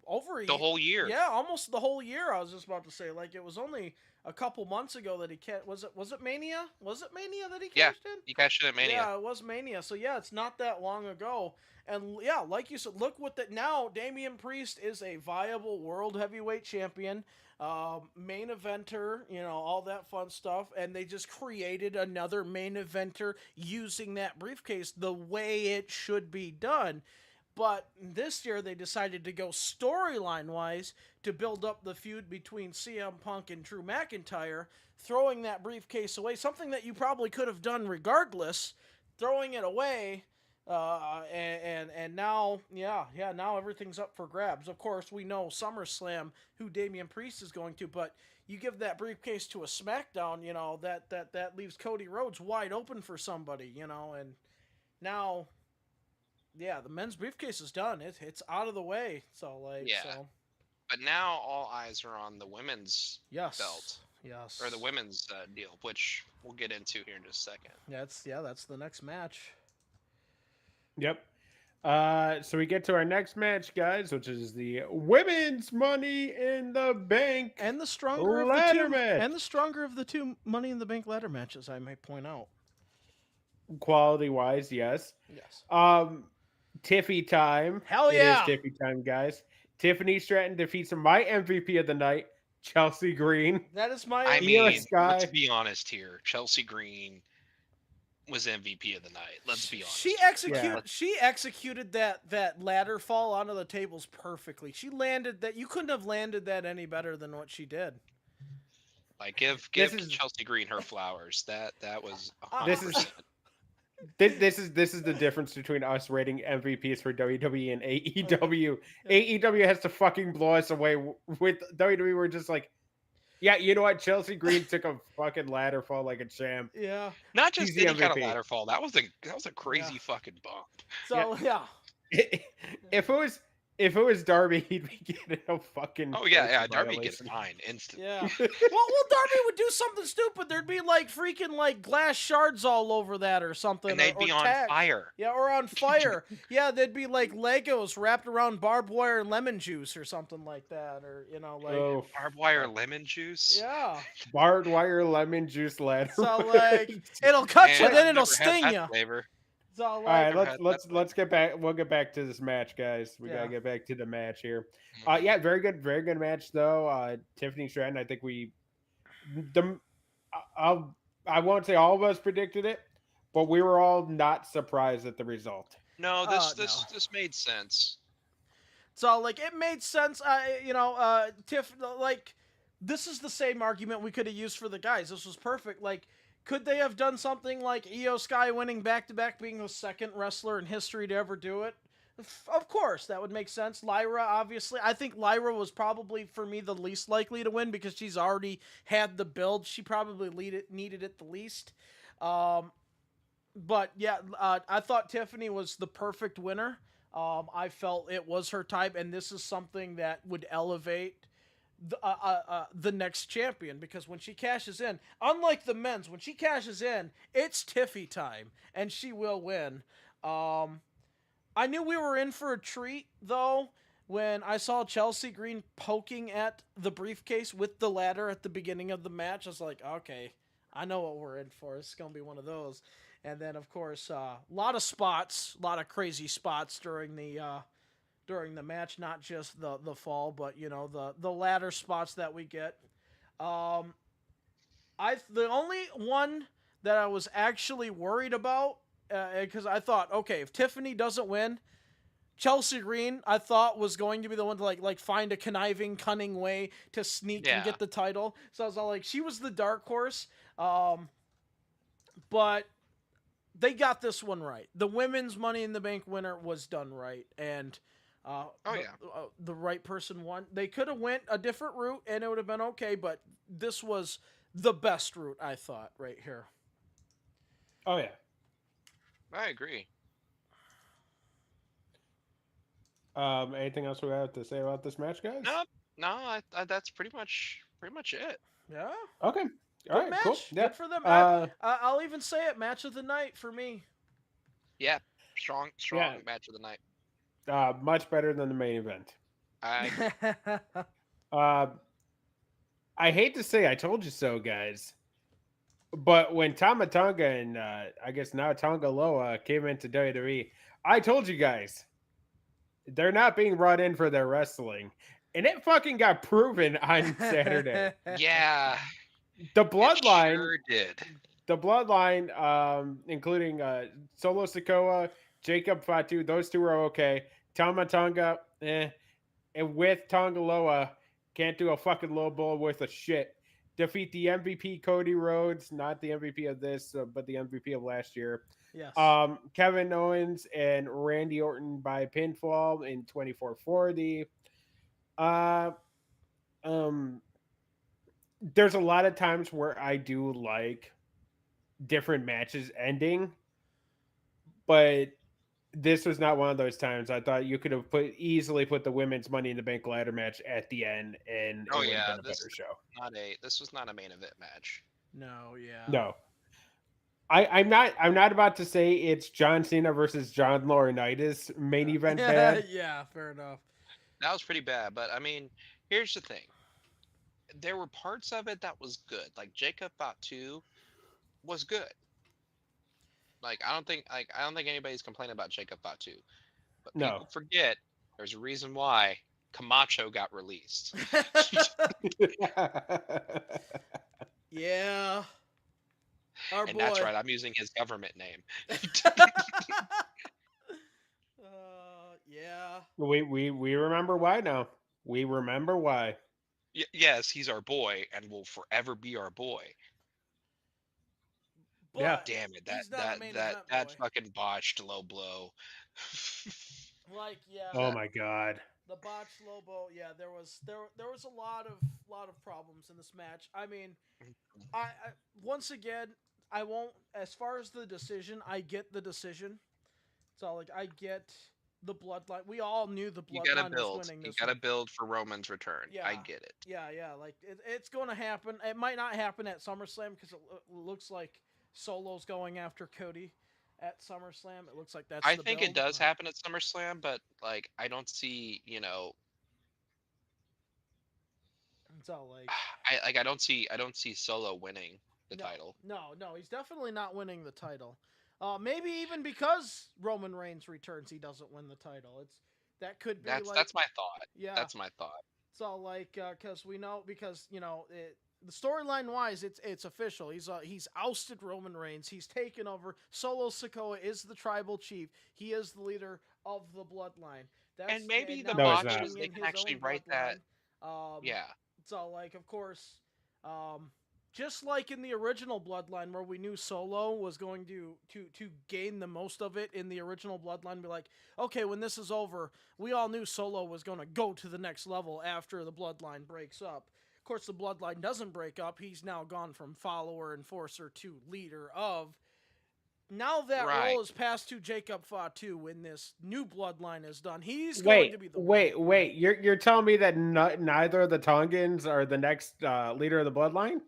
over a
The
year.
whole year.
Yeah, almost the whole year. I was just about to say, like, it was only a couple months ago that he was it Mania? Was it Mania that he
Yeah,
cashed in?
you cashed it at Mania.
Yeah, it was Mania. So yeah, it's not that long ago. And yeah, like you said, look what that now. Damian Priest is a viable world heavyweight champion, main eventer, all that fun stuff. And they just created another main eventer using that briefcase the way it should be done. But this year they decided to go storyline wise to build up the feud between CM Punk and Drew McIntyre, throwing that briefcase away, something that you probably could have done regardless, throwing it away. And now, now everything's up for grabs. Of course, we know SummerSlam who Damian Priest is going to, but you give that briefcase to a SmackDown, that leaves Cody Rhodes wide open for somebody, and now. Yeah, the men's briefcase is done. It's out of the way. So
Yeah. But now all eyes are on the women's
yes,
belt.
yes,
Or the women's deal, which we'll get into here in just a second.
That's the next match.
Yep. So we get to our next match, guys, which is the women's Money in the Bank
And the stronger
ladder
of the two,
match.
and the stronger of the two Money in the Bank ladder matches, I may point out.
Quality wise, yes.
Yes.
Tiffy time.
Hell yeah.
It is Tiffy time, guys. Tiffany Stratton defeats my MVP of the night, Chelsea Green.
That is my.
I
Io
mean, let's
Sky.
be honest here. Chelsea Green was MVP of the night. Let's be honest.
She executed that ladder fall onto the tables perfectly. She landed that. You couldn't have landed that any better than what she did.
Like give
This is-
Chelsea Green her flowers. That was 100%.
This is the difference between us rating MVPs for WWE and AEW. AEW has to fucking blow us away with WWE. We're just like, yeah, you know what? Chelsea Green took a fucking ladder fall like a champ.
Yeah.
Not just
She's the
any kind of
MVP.
ladder fall. That was a crazy fucking bump.
So yeah.
If it was Darby, he'd be getting a fucking.
Oh yeah,
person
Darby gets
violation.
9 instantly.
Yeah. well, Darby would do something stupid. There'd be freaking glass shards all over that or something.
And they'd be on
tags.
fire.
Yeah, or on fire. Yeah, they'd be Legos wrapped around barbed wire and lemon juice or something like that, or
Oh,
Barbed wire lemon juice.
Yeah.
barbed wire lemon juice ladder.
So
race.
it'll cut
Man,
you,
I've
then it'll
never had
sting
that
you.
flavor.
So
All right,
Never had
let's get back. We'll get back to this match, guys. We
Yeah.
gotta get back to the match here.
Mhm.
Yeah, very good match though. Tiffany Stratton, I think I won't say all of us predicted it, but we were all not surprised at the result.
No,
No.
this made sense.
So it made sense. Tiff, this is the same argument we could have used for the guys. This was perfect. Could they have done something like Io Sky winning back-to-back, being the second wrestler in history to ever do it? Of course, that would make sense. Lyra, obviously. I think Lyra was probably, for me, the least likely to win because she's already had the build. She probably needed it the least. But, yeah, I thought Tiffany was the perfect winner. I felt it was her type, and this is something that would elevate the next champion, because when she cashes in, unlike the men's, when she cashes in, it's Tiffy time, and she will win. I knew we were in for a treat, though, when I saw Chelsea Green poking at the briefcase with the ladder at the beginning of the match. I was like, okay, I know what we're in for. It's going to be one of those. And then, of course, a lot of crazy spots during the match, not just the fall, but the ladder spots that we get. The only one that I was actually worried about, because I thought, okay, if Tiffany doesn't win, Chelsea Green, I thought, was going to be the one to find a cunning way to sneak and get the title. So I was all she was the dark horse. But they got this one right. The women's Money in the Bank winner was done right, and the right person won. They could have went a different route and it would have been okay, but this was the best route, I thought, right here.
Oh yeah.
I agree.
Anything else we have to say about this match, guys?
No, no, that's pretty much it.
Yeah.
Okay. All
Good
right. Cool.
match.
Yeah.
Good for them.
Uh.
I'll even say it. Match of the night for me.
Yeah, strong
Yeah.
match of the night.
Much better than the main event.
I agree.
Uh. I hate to say I told you so, guys. But when Tama Tonga and I guess now Tonga Loa came into WWE, I told you guys they're not being brought in for their wrestling. And it fucking got proven on Saturday.
Yeah,
The
it
bloodline,
sure did.
including Solo Sikoa, Jacob Fatu, those two are okay. Tama Tonga, and with Tonga Loa, can't do a fucking low ball worth of shit. Defeat the MVP Cody Rhodes, not the MVP of this, but the MVP of last year.
Yes.
Kevin Owens and Randy Orton by pinfall in 2440. There's a lot of times where I do like different matches ending, but this was not one of those times. I thought you could have easily put the women's Money in the Bank ladder match at the end, and
Oh
it would have
yeah,
been a better show.
this was not a main event match.
No. Yeah.
No, I'm not. I'm not about to say it's John Cena versus John Laurinaitis main event bad.
Yeah. Fair enough.
That was pretty bad, but I mean, here's the thing. There were parts of it that was good. Like Jacob Fatu was good. I don't think anybody's complaining about Jacob Fatu. But
No.
people forget there's a reason why Camacho got released.
Yeah. Our
And
boy.
that's right, I'm using his government name.
Yeah.
We remember why now. We remember why.
Yes, he's our boy and will forever be our boy.
But
Yeah.
Damn it,
he's not a main event
that
boy.
fucking botched low blow.
Like, yeah.
Oh my god.
The botched Lobo, yeah, there was a lot of problems in this match. I mean, I once again, I won't. As far as the decision, I get the decision. So like, I get the bloodline. We all knew the
You gotta
bloodline was
build.
winning
You
this.
gotta build for Roman's return.
Yeah.
I get it.
Yeah, like it's going to happen. It might not happen at SummerSlam because it looks like Solo's going after Cody at SummerSlam. It looks like that's.
I
the
think
build.
it does happen at SummerSlam, but I don't see,
It's all like
I don't see Solo winning the title.
No, he's definitely not winning the title. Maybe even because Roman Reigns returns, he doesn't win the title. That could be
That's my thought.
Yeah,
That's my thought.
It's all like because we know the storyline wise, it's official. He's ousted Roman Reigns. He's taken over. Solo Sikoa is the tribal chief. He is the leader of the bloodline.
And maybe the
No, it's
botches
not.
they can actually write that. Yeah.
So like, of course, just like in the original Bloodline, where we knew Solo was going to gain the most of it in the original Bloodline, be like, okay, when this is over, we all knew Solo was going to go to the next level after the Bloodline breaks up. Of course, the Bloodline doesn't break up. He's now gone from follower, enforcer to leader of. Now that role is passed to Jacob Fatu when this new Bloodline is done. He's going to be the
wait. You're telling me that neither of the Tongans are the next leader of the Bloodline?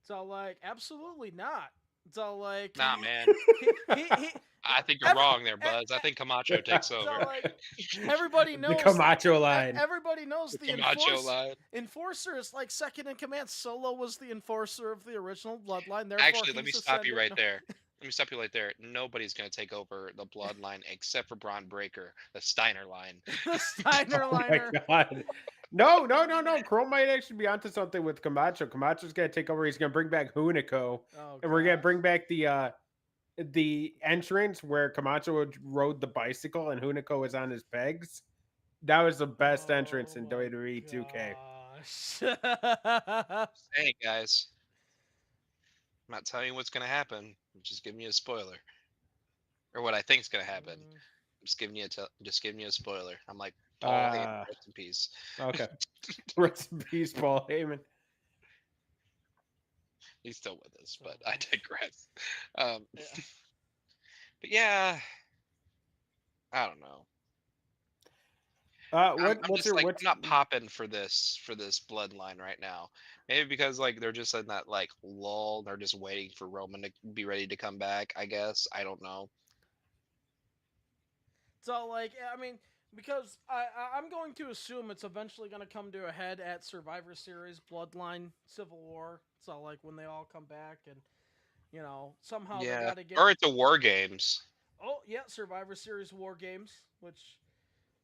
So like, absolutely not. So like,
nah, man.
He,
I think you're wrong there, Buzz. I think Camacho takes over.
So like, everybody knows
the Camacho line.
Everybody knows the
Camacho line.
Enforcer is like second in command. Solo was the enforcer of the original Bloodline.
Actually, let me stop you right there. Let me stop you right there. Nobody's going to take over the Bloodline except for Braun Breaker, the Steiner line.
The Steiner liner.
Oh my God. No. Chrome might actually be onto something with Camacho. Camacho's going to take over. He's going to bring back Hunico. And we're going to bring back the entrance where Camacho rode the bicycle and Hunico was on his pegs. That was the best entrance in WWE 2K.
Hey, guys. I'm not telling you what's going to happen. I'm just giving you a spoiler. Or what I think is going to happen. I'm just giving you a spoiler. I'm like, Paul Heyman, rest in peace.
Okay. Rest in peace, Paul Heyman.
He's still with us,
So,
but I digress. Um,
yeah.
but yeah, I don't know. I'm
What's
just
your
like
what's
I'm not popping for this bloodline right now. Maybe because like they're just in that like lull. They're just waiting for Roman to be ready to come back. I guess I don't know.
So like I mean because I'm going to assume it's eventually going to come to a head at Survivor Series, Bloodline, Civil War. So like when they all come back and somehow they
Yeah,
got to get
or it's a War Games.
oh yeah Survivor Series War Games, which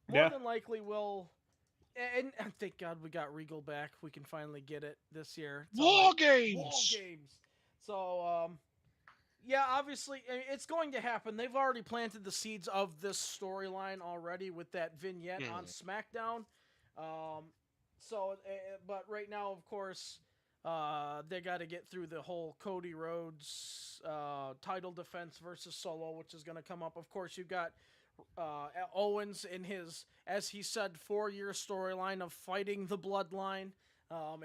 more
yeah?
than likely will. And thank God we got Regal back. We can finally get it this year. So
War
like War
Games.
Games. So yeah, obviously it's going to happen. They've already planted the seeds of this storyline already with that vignette on
Hmm.
SmackDown. Um, but right now, of course, they got to get through the whole Cody Rhodes title defense versus Solo, which is going to come up. Of course, you've got Owens in his, as he said, 4-year storyline of fighting the Bloodline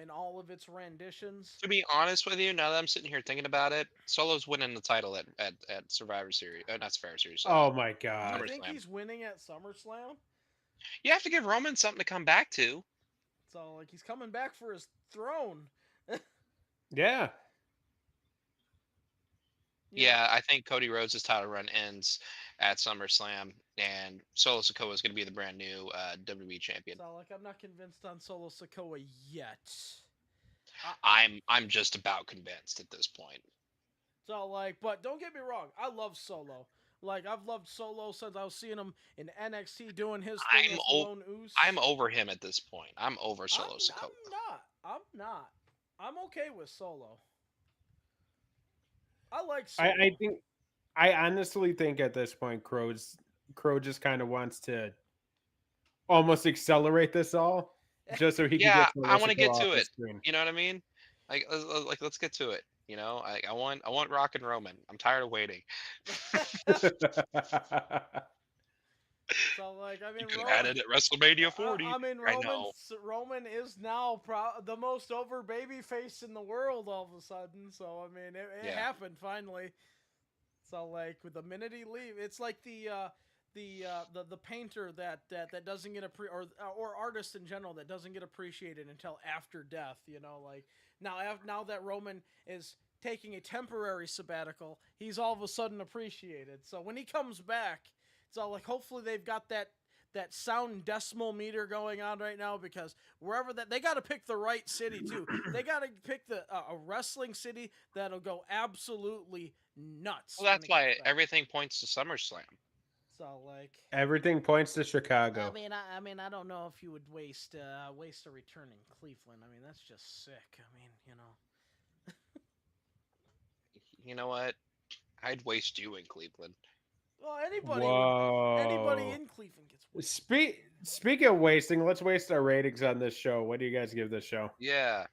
in all of its renditions.
To be honest with you, now that I'm sitting here thinking about it, Solo's winning the title at Survivor Series. Not Survivor Series.
Oh my
You
god.
think
SummerSlam.
he's winning at SummerSlam?
You have to give Roman something to come back to.
So like he's coming back for his throne.
Yeah.
Yeah, I think Cody Rhodes' title run ends at SummerSlam, and Solo Sikoa is going to be the brand new WWE champion.
So like I'm not convinced on Solo Sikoa yet.
I'm just about convinced at this point.
So like, but don't get me wrong, I love Solo. Like I've loved Solo since I was seeing him in NXT doing his thing
I'm
as
o-
Lone Oos.
I'm over him at this point. I'm over Solo Sikoa.
I'm not. I'm not. I'm okay with Solo. I like Solo.
I think I honestly think at this point Crow just kind of wants to almost accelerate this all just so he can
Yeah,
get
I want to get
off
to
the
it.
screen.
You know what I mean? Like let's get to it. You know, I want Rock and Roman. I'm tired of waiting.
So like I mean,
You could have had it at WrestleMania 40.
I mean,
I know.
Roman is now the most over baby face in the world all of a sudden. So I mean, it
Yeah.
happened finally. So like with the minute he leaves, it's like the painter that doesn't get or artist in general that doesn't get appreciated until after death. You know, like now that Roman is taking a temporary sabbatical, he's all of a sudden appreciated. So when he comes back, it's all like hopefully they've got that sound decimal meter going on right now because wherever that they got to pick the right city too. They got to pick a wrestling city that'll go absolutely nuts.
Well, that's
when it
why
gets back.
everything points to SummerSlam.
So like
Everything points to Chicago.
I mean I don't know if you would waste a return in Cleveland. I mean that's just sick. I mean,
You know what? I'd waste you in Cleveland.
well
Whoa.
anybody in Cleveland gets wasted.
Speaking of wasting, let's waste our ratings on this show. What do you guys give this show?
Yeah.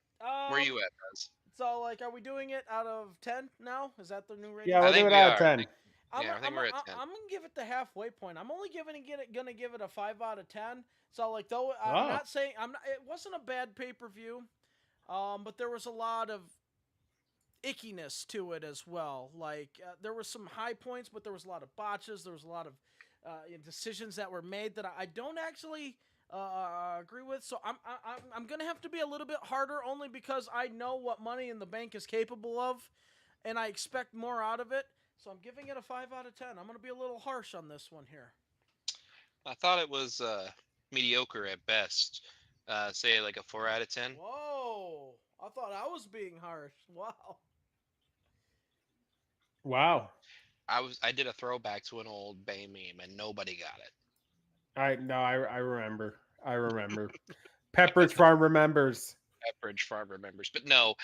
Where you at, Buzz?
So like are we doing it out of 10 now? Is that the new rating?
Yeah,
I
we'll do
think
it
we
out of
are.
10.
Yeah, I think we're at 10.
I'm gonna give it the halfway point. I'm only gonna give it a 5 out of 10. So like though I'm not saying it wasn't a bad pay-per-view, but there was a lot of ickiness to it as well. Like there were some high points, but there was a lot of botches. There was a lot of decisions that were made that I don't actually agree with. So I'm gonna have to be a little bit harder, only because I know what Money in the Bank is capable of, and I expect more out of it. So I'm giving it a 5 out of 10. I'm gonna be a little harsh on this one here.
I thought it was mediocre at best. Say like a 4 out of 10.
Whoa! I thought I was being harsh. Wow.
Wow.
I did a throwback to an old Bay meme and nobody got it.
I remember. I remember. Pepperidge Farm remembers.
Pepperidge Farm remembers, but no,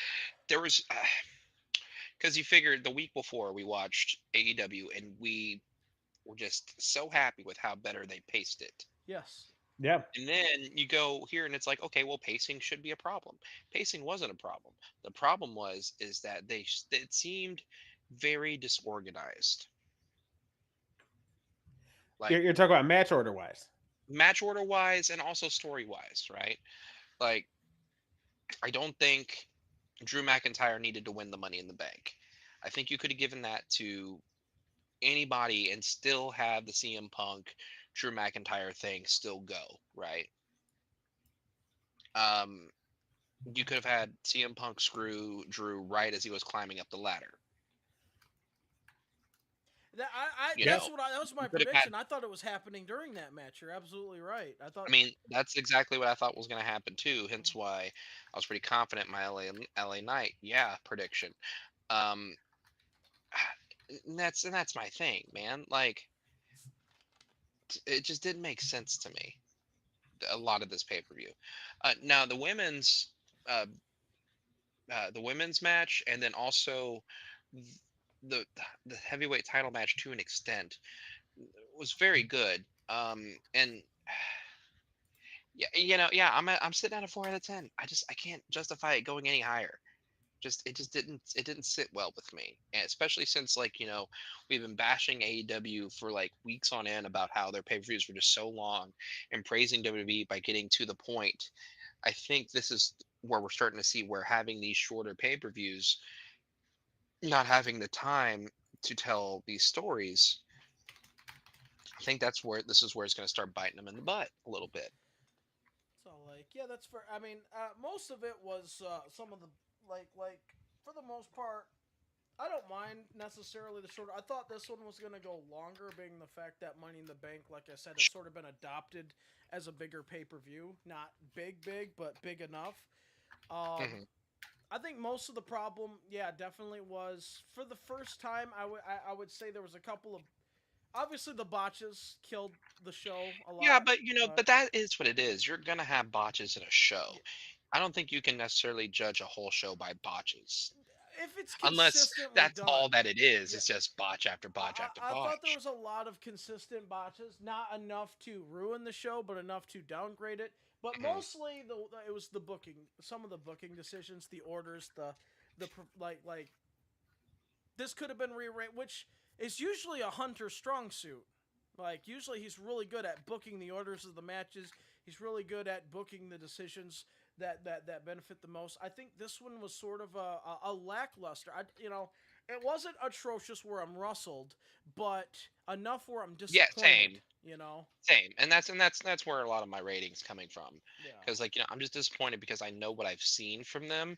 there was because you figured the week before we watched AEW and we were just so happy with how better they paced it.
Yes.
Yeah.
And then you go here and it's like, okay, well, pacing should be a problem. Pacing wasn't a problem. The problem is that it seemed very disorganized. Like
You're talking about match order wise.
match order wise and also story wise, right? Like I don't think Drew McIntyre needed to win the Money in the Bank. I think you could have given that to anybody and still have the CM Punk Drew McIntyre thing still go, right? Um, you could have had CM Punk screw Drew right as he was climbing up the ladder. You
Yeah.
know,
That was my
you could have had.
prediction. I thought it was happening during that match. You're absolutely right. I thought
I mean, that's exactly what I thought was going to happen too. Hence why I was pretty confident in my LA Knight, prediction. Um, and that's my thing, man. Like, it just didn't make sense to me. A lot of this pay per view. Now uh, the women's match, and then also the the heavyweight title match to an extent was very good. And yeah, I'm sitting at a 4 out of 10. I can't justify it going any higher. It didn't sit well with me, and especially since we've been bashing AEW for like weeks on end about how their pay-per-views were just so long, and praising WWE by getting to the point. I think this is where we're starting to see where having these shorter pay-per-views, not having the time to tell these stories, I think this is where it's going to start biting them in the butt a little bit.
so like yeah, that's fair. I mean, most of it was some of the like for the most part. I don't mind necessarily the shorter. I thought this one was going to go longer, being the fact that Money in the Bank, like I said, has sort of been adopted as a bigger pay per view. Not big, but big enough.
Hmm.
I think most of the problem, yeah, definitely was for the first time. I would say there was a couple of obviously the botches killed the show a
Yeah,
lot,
but
but
that is what it is. You're gonna have botches in a show.
yeah,
I don't think you can necessarily judge a whole show by botches,
if it's
unless
consistently
that's
done,
all that it is.
yeah.
It's just botch after botch after
I thought there
botch.
was a lot of consistent botches, not enough to ruin the show, but enough to downgrade it. But
Mhm.
mostly, it was the booking, some of the booking decisions, the orders, like this could have been rearranged, which is usually a Hunter strong suit. Like usually he's really good at booking the orders of the matches. He's really good at booking the decisions that benefit the most. I think this one was sort of a lackluster. It wasn't atrocious where I'm rustled, but enough where I'm
Yeah,
disappointed.
same,
You know,
same, and that's where a lot of my ratings coming from,
yeah.
because I'm just disappointed because I know what I've seen from them,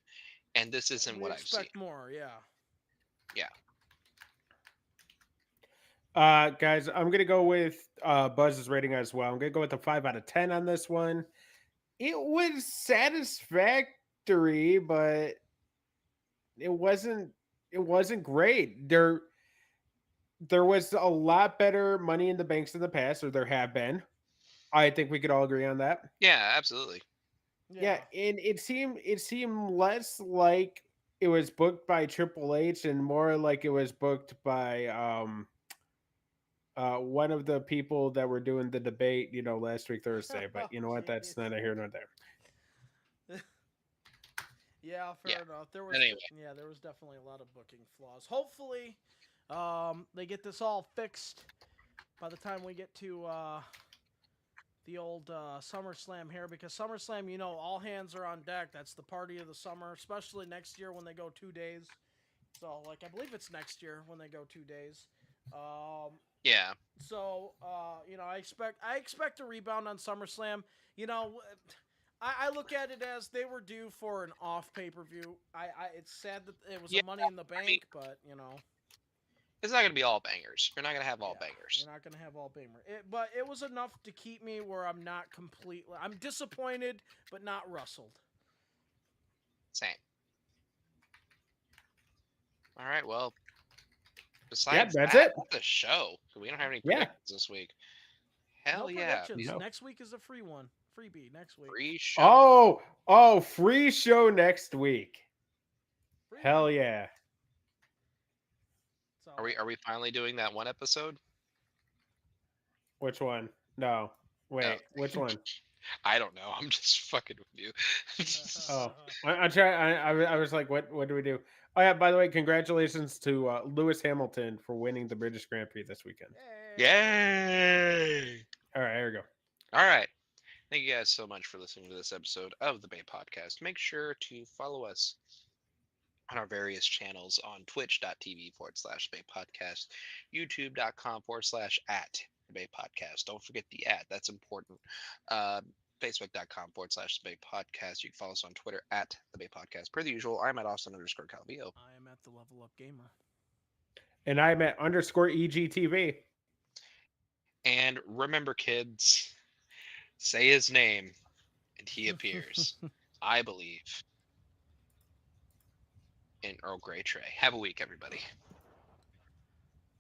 and this isn't
We
what I've seen.
expect more. Yeah.
Yeah.
Guys, I'm gonna go with Buzz's rating as well. I'm gonna go with a 5 out of 10 on this one. It was satisfactory, but it wasn't it wasn't great. There was a lot better Money in the Banks in the past, or there have been. I think we could all agree on that.
Yeah, absolutely.
Yeah,
Yeah.
and it seemed less like it was booked by Triple H and more like it was booked by one of the people that were doing the debate, last week Thursday. But you know what? That's
Jeez.
neither here nor there.
Yeah,
Yeah.
fair enough.
Anyway,
There was definitely a lot of booking flaws. Hopefully, they get this all fixed by the time we get to the old SummerSlam here, because SummerSlam, all hands are on deck. That's the party of the summer, especially next year when they go 2 days. So, like, I believe it's next year when they go 2 days. Um,
yeah.
I expect a rebound on SummerSlam. You know, I look at it as they were due for an off pay per view. It's sad that it was
Yeah,
a Money in the
I mean,
Bank, but
it's not gonna be all bangers. You're not gonna have all
yeah,
bangers.
you're not gonna have all Bamer. But it was enough to keep me where I'm not completely. I'm disappointed, but not rustled.
Same. All right. Well,
Yeah,
besides
that's
that,
it.
that's the show. We don't have any
Yeah.
predictions this week.
No
Hell yeah.
predictions.
No.
Next week is a free one. Freebie next week.
Free show.
Oh, free show next week. Hell
Freebie.
yeah.
So,
Are we finally doing that one episode?
Which one? No. Wait, which one?
I don't know. I'm just fucking with you.
Oh, I'm trying. I was like, what do we do? Oh yeah. By the way, congratulations to Lewis Hamilton for winning the British Grand Prix this weekend.
Yay!
All right, here we go.
All right. Thank you guys so much for listening to this episode of the Bay Podcast. Make sure to follow us on our various channels on twitch.tv/debate podcast, youtube.com/@debate podcast. Don't forget the @ that's important. Facebook.com/debate podcast. You can follow us on Twitter @debate podcast. Per the usual, I'm at Austin_Calvillo.
I am at the Level Up Gamer.
And I'm at _EGTV.
And remember, kids, say his name and he appears. I believe in Earl Grey Trey. Have a week, everybody.